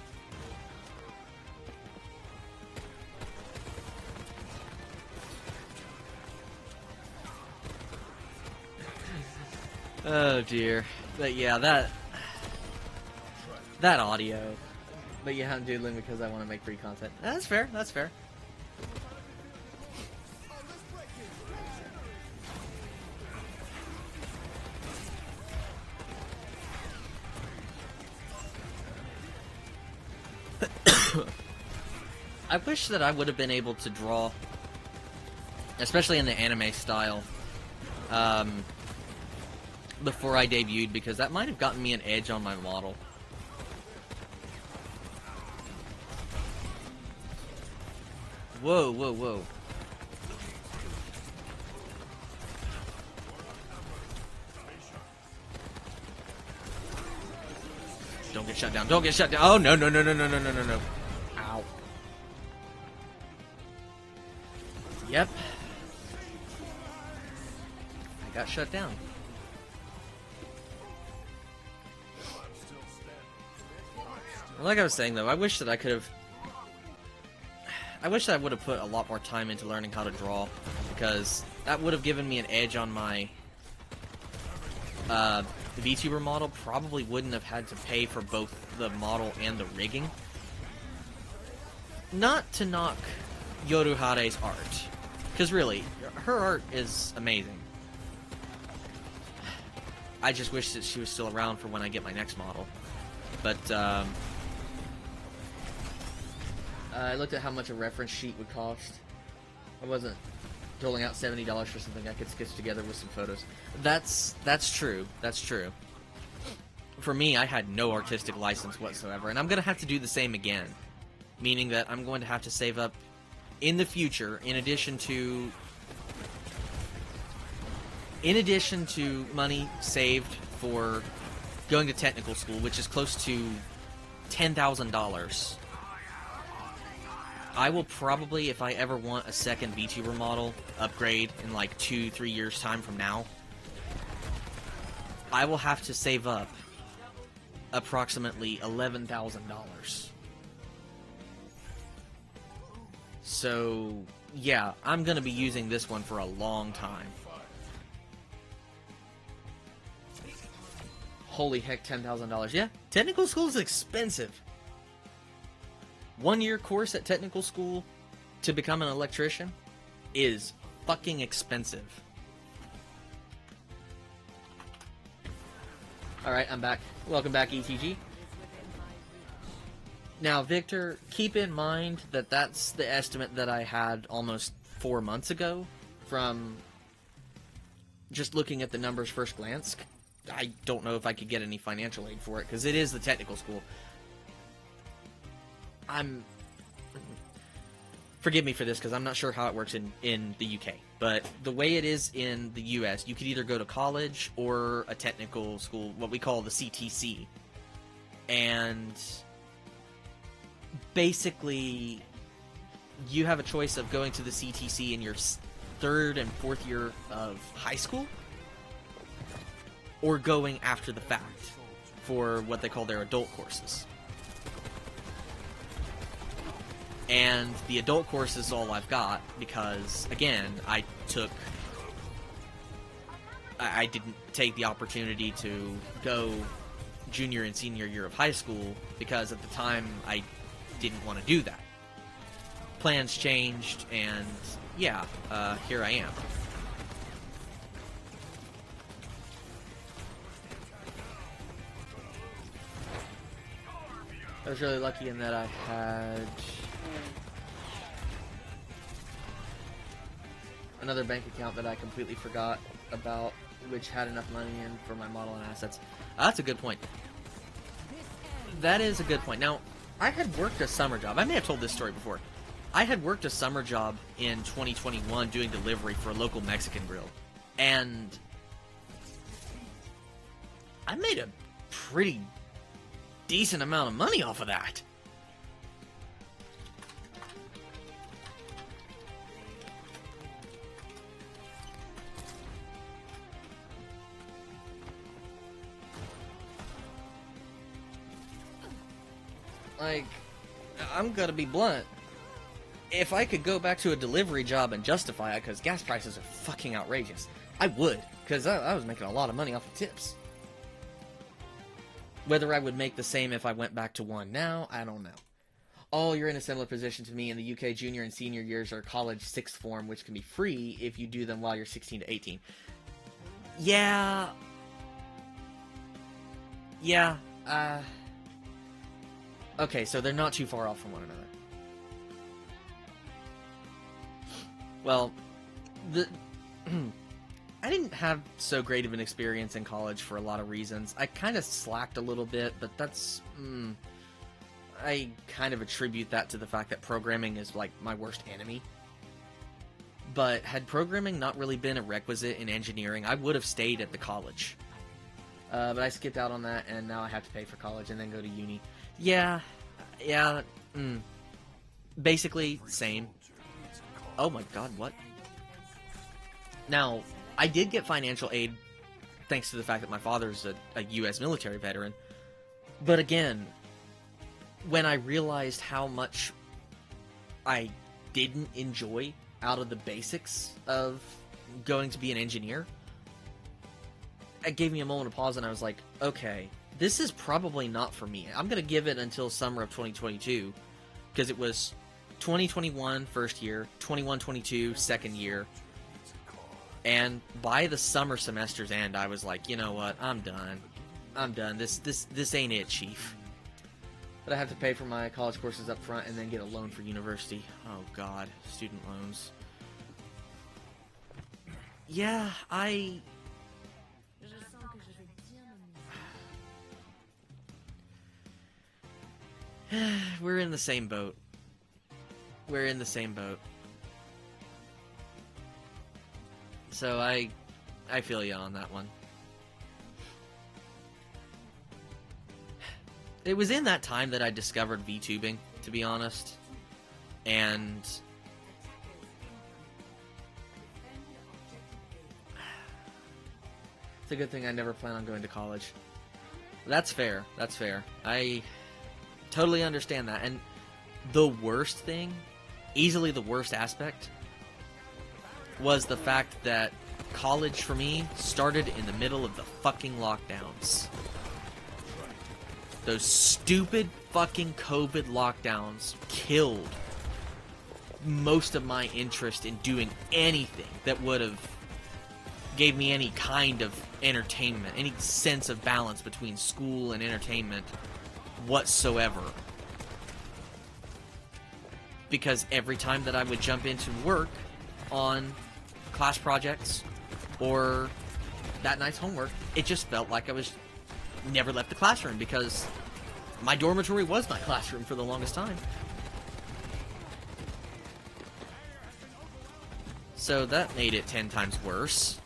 Oh dear. But yeah, that audio. But yeah, I'm doodling because I want to make free content. That's fair, that's fair. I wish that I would have been able to draw, especially in the anime style, before I debuted, because that might have gotten me an edge on my model. Whoa, whoa, whoa. Don't get shut down. Don't get shut down. Oh, no, no, no, no, no, no, no, no, no. Ow. Yep. I got shut down. Like I was saying, though, I wish that I could have... I wish that I would have put a lot more time into learning how to draw, because that would have given me an edge on my VTuber model. Probably wouldn't have had to pay for both the model and the rigging. Not to knock Yoruhare's art, because really, her art is amazing. I just wish that she was still around for when I get my next model. But, I looked at how much a reference sheet would cost. I wasn't doling out $70 for something I could sketch together with some photos. That's true. That's true. For me, I had no artistic license whatsoever, and I'm going to have to do the same again. Meaning that I'm going to have to save up in the future, in addition to money saved for going to technical school, which is close to $10,000. I will probably, if I ever want a second VTuber model upgrade in like 2-3 years time from now, I will have to save up approximately $11,000. So, yeah, I'm going to be using this one for a long time. Holy heck, $10,000. Yeah, technical school is expensive. 1-year course at technical school to become an electrician is fucking expensive. Alright, I'm back. Welcome back, ETG. Now, Victor, keep in mind that that's the estimate that I had almost 4 months ago from just looking at the numbers first glance. I don't know if I could get any financial aid for it, because it is the technical school. Forgive me for this, because I'm not sure how it works in the UK. But the way it is in the US, you could either go to college or a technical school, what we call the CTC. And basically, you have a choice of going to the CTC in your 3rd and 4th year of high school, or going after the fact for what they call their adult courses. And the adult course is all I've got because, again, I didn't take the opportunity to go junior and senior year of high school because at the time I didn't want to do that. Plans changed, and yeah, here I am. I was really lucky in that I had another bank account that I completely forgot about, which had enough money in for my model and assets. That's a good point. That is a good point. Now, I had worked a summer job. I may have told this story before. I had worked a summer job in 2021 doing delivery for a local Mexican grill. And I made a pretty decent amount of money off of that. Like, I'm gonna be blunt. If I could go back to a delivery job and justify it, because gas prices are fucking outrageous, I would, because I was making a lot of money off of tips. Whether I would make the same if I went back to one now, I don't know. Oh, you're in a similar position to me. In the UK, junior and senior years are college sixth form, which can be free if you do them while you're 16 to 18. Yeah. Yeah. Okay, so they're not too far off from one another. Well, I didn't have so great of an experience in college for a lot of reasons. I kind of slacked a little bit, but that's... I kind of attribute that to the fact that programming is, like, my worst enemy. But had programming not really been a requisite in engineering, I would have stayed at the college. But I skipped out on that, and now I have to pay for college and then go to uni. Yeah. Basically, same. Oh my god, what? Now, I did get financial aid thanks to the fact that my father's a U.S. military veteran. But again, when I realized how much I didn't enjoy out of the basics of going to be an engineer, it gave me a moment of pause, and I was like, okay, this is probably not for me. I'm going to give it until summer of 2022, because it was 2021 first year, 21-22 second year, and by the summer semester's end, I was like, you know what, I'm done. This ain't it, chief. But I have to pay for my college courses up front and then get a loan for university. Oh god, student loans. Yeah, we're in the same boat. We're in the same boat. So I feel you on that one. It was in that time that I discovered VTubing, to be honest. And it's a good thing I never plan on going to college. That's fair. That's fair. I totally understand that. And the worst thing, easily the worst aspect, was the fact that college for me started in the middle of the fucking lockdowns. Those stupid fucking COVID lockdowns killed most of my interest in doing anything that would have gave me any kind of entertainment, any sense of balance between school and entertainment whatsoever. Because every time that I would jump into work on class projects or that night's homework, it just felt like I was never left the classroom, because my dormitory was my classroom for the longest time. So that made it 10 times worse.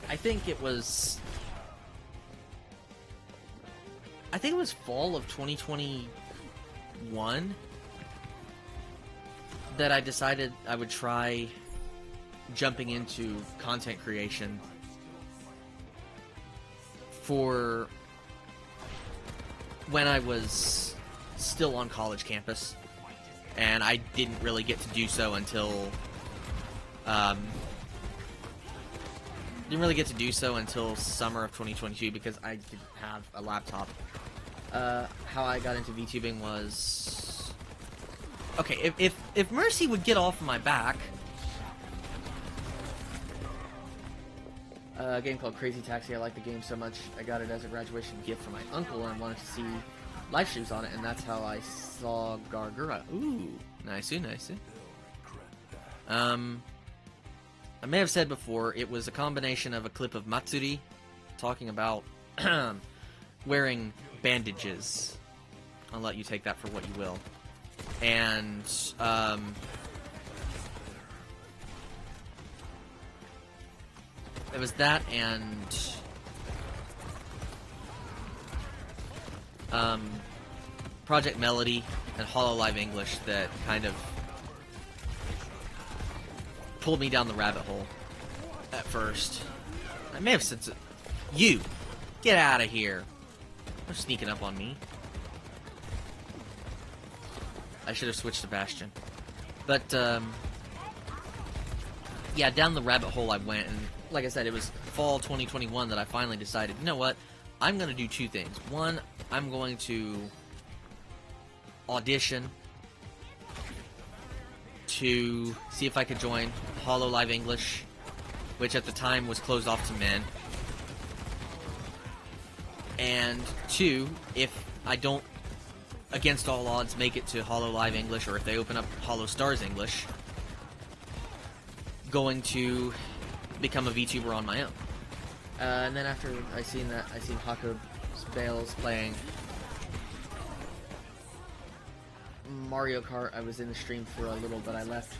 I think it was fall of 2021 that I decided I would try jumping into content creation for when I was still on college campus, and I didn't really get to do so until summer of 2022, because I didn't have a laptop. How I got into VTubing was... Okay, if Mercy would get off my back... A game called Crazy Taxi. I like the game so much, I got it as a graduation gift from my uncle, and I wanted to see live streams on it, and that's how I saw Gargura. Ooh, nice, nice. I may have said before, it was a combination of a clip of Matsuri talking about wearing bandages. I'll let you take that for what you will. And, it was that and, Project Melody and HoloLive English that kind of pulled me down the rabbit hole at first. I may have said you! Get out of here! They're sneaking up on me. I should have switched to Bastion. But, yeah, down the rabbit hole I went, and like I said, it was fall 2021 that I finally decided, you know what? I'm going to do two things. One, I'm going to audition to see if I could join HoloLive English, which at the time was closed off to men. And two, if I don't, against all odds, make it to HoloLive English, or if they open up Holo Stars English, going to become a VTuber on my own. And then after I seen Hako's Bales playing Mario Kart, I was in the stream for a little, but I left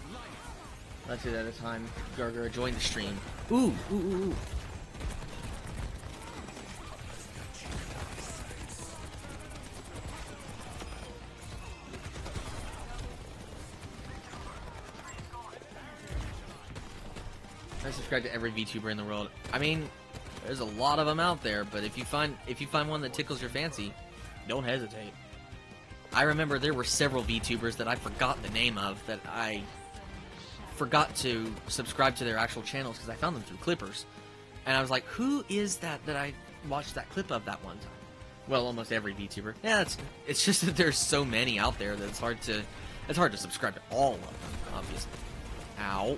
it at a time. Gargura joined the stream. Ooh. I subscribe to every VTuber in the world. I mean, there's a lot of them out there, but if you find one that tickles your fancy, don't hesitate. I remember there were several VTubers that I forgot the name of, that I forgot to subscribe to their actual channels because I found them through Clippers. And I was like, who is that I watched that clip of that one time? Well, almost every VTuber. Yeah, it's just that there's so many out there that it's hard to subscribe to all of them, obviously. Ow.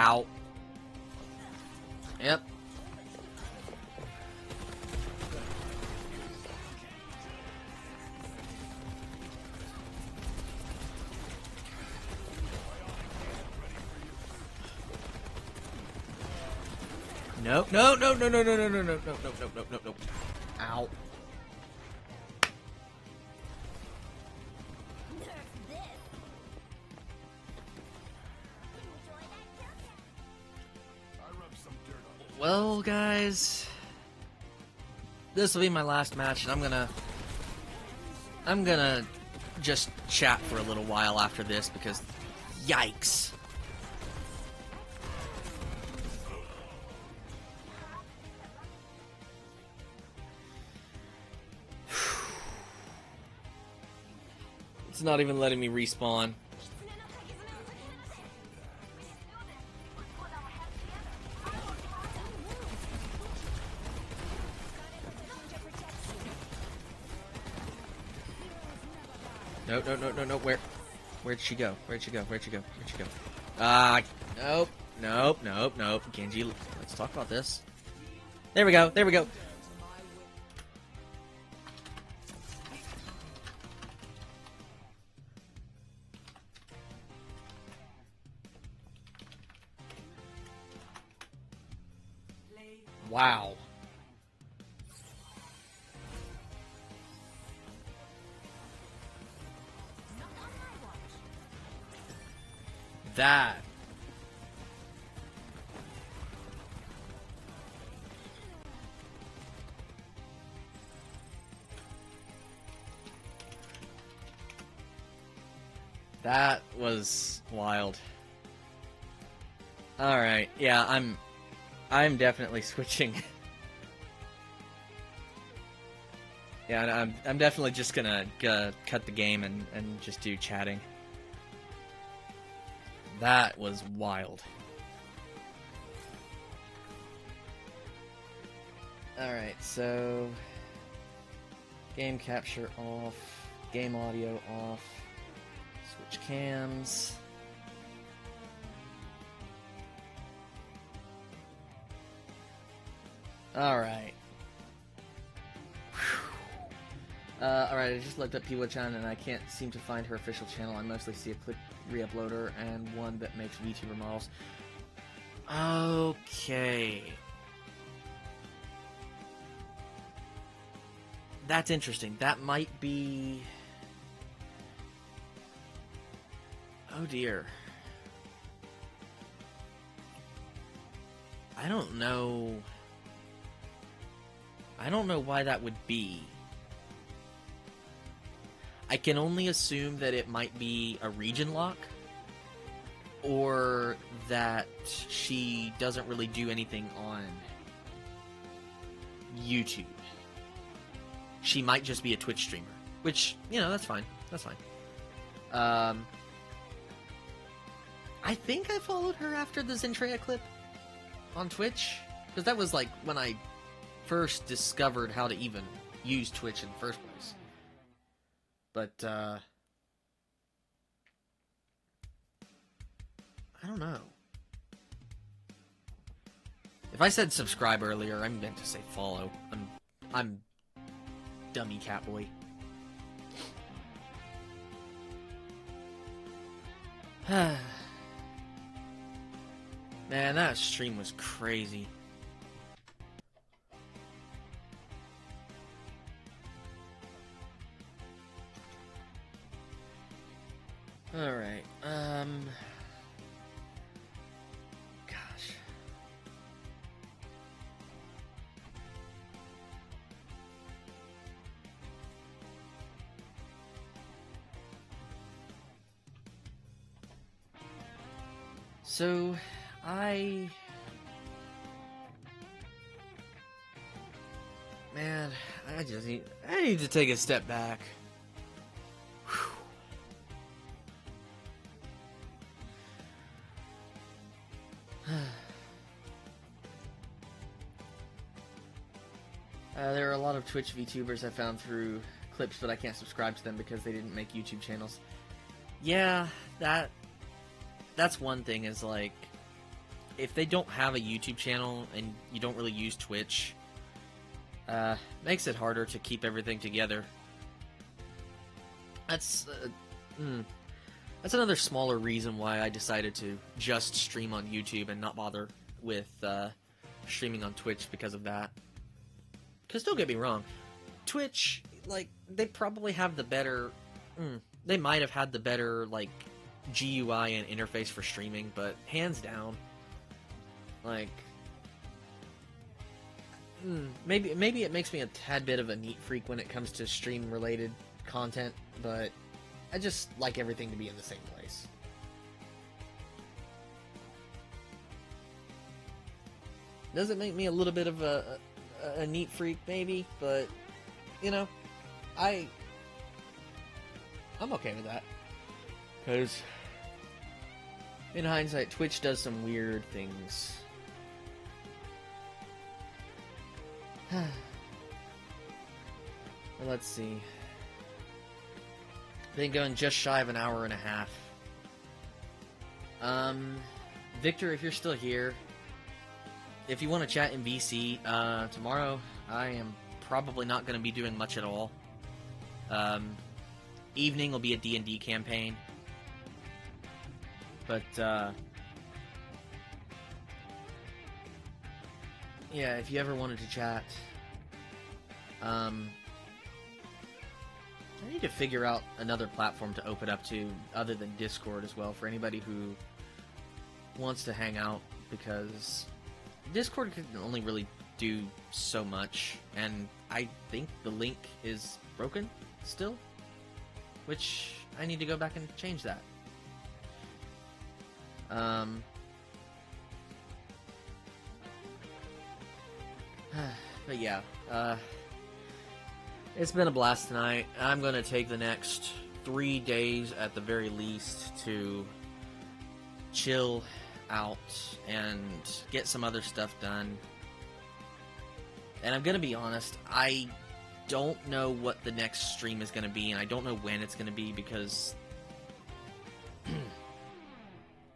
Ow. Yep. Nope. No. No. No. No. No. No. No. No. No. No. No. No. No. No. Ow. Well, guys, this will be my last match, and I'm gonna just chat for a little while after this because, yikes. It's not even letting me respawn. No, no, no, no, no, where'd she go? Where'd she go? Where'd she go? Where'd she go? Nope, nope, nope, nope. Genji, let's talk about this. There we go, there we go. Wow. That. That was wild. Alright, yeah, I'm definitely switching. Yeah, I'm definitely just gonna cut the game and just do chatting. That was wild. Alright, so game capture off, game audio off, switch cams. Alright. Alright, I just looked up Piwa-chan and I can't seem to find her official channel. I mostly see a clip re-uploader and one that makes VTuber models. Okay. That's interesting. That might be... Oh dear. I don't know why that would be. I can only assume that it might be a region lock, or that she doesn't really do anything on YouTube. She might just be a Twitch streamer, which, you know, that's fine. That's fine. I think I followed her after the Zentreya clip on Twitch, because that was like when I first discovered how to even use Twitch in the first place. But, I don't know. If I said subscribe earlier, I meant to say follow. I'm dummy catboy. Man, that stream was crazy. Alright, gosh. So, Man, I need to take a step back. There are a lot of Twitch VTubers I found through clips, but I can't subscribe to them because they didn't make YouTube channels. Yeah, that's one thing is like, if they don't have a YouTube channel and you don't really use Twitch, makes it harder to keep everything together. That's another smaller reason why I decided to just stream on YouTube and not bother with streaming on Twitch because of that. Because don't get me wrong, Twitch, like, they probably have the better... they might have had the better, like, GUI and interface for streaming, but hands down, like... maybe it makes me a tad bit of a neat freak when it comes to stream-related content, but I just like everything to be in the same place. Does it make me a little bit of a neat freak, maybe? But, you know, I'm okay with that. Because, in hindsight, Twitch does some weird things. Let's see. Been going just shy of an hour and a half. Victor, if you're still here, if you want to chat in VC, tomorrow I am probably not going to be doing much at all. Evening will be a D&D campaign. But, yeah, if you ever wanted to chat, I need to figure out another platform to open up to other than Discord as well for anybody who wants to hang out, because Discord can only really do so much, and I think the link is broken still, which I need to go back and change that. But yeah, it's been a blast tonight. I'm going to take the next 3 days at the very least to chill out and get some other stuff done. And I'm going to be honest, I don't know what the next stream is going to be, and I don't know when it's going to be, because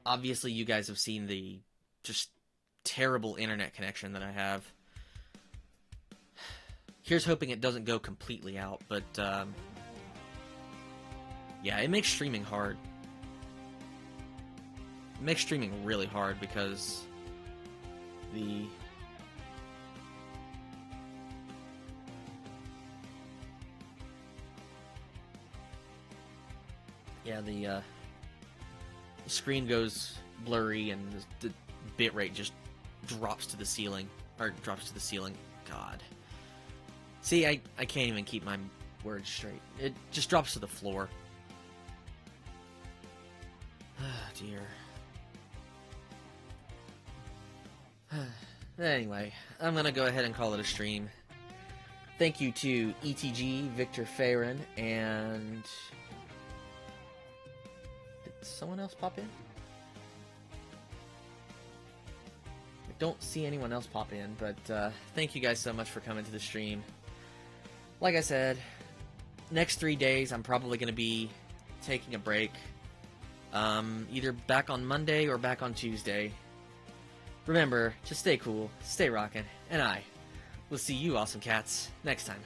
obviously you guys have seen the just terrible internet connection that I have. Here's hoping it doesn't go completely out, but yeah, it makes streaming hard. It makes streaming really hard because the screen goes blurry and the bitrate just drops to the ceiling. God. See, I can't even keep my words straight. It just drops to the floor. Ah, dear. Anyway, I'm gonna go ahead and call it a stream. Thank you to ETG, Victor Farron, and... did someone else pop in? I don't see anyone else pop in, but thank you guys so much for coming to the stream. Like I said, next 3 days I'm probably going to be taking a break. Either back on Monday or back on Tuesday. Remember, just stay cool, stay rockin', and I will see you awesome cats next time.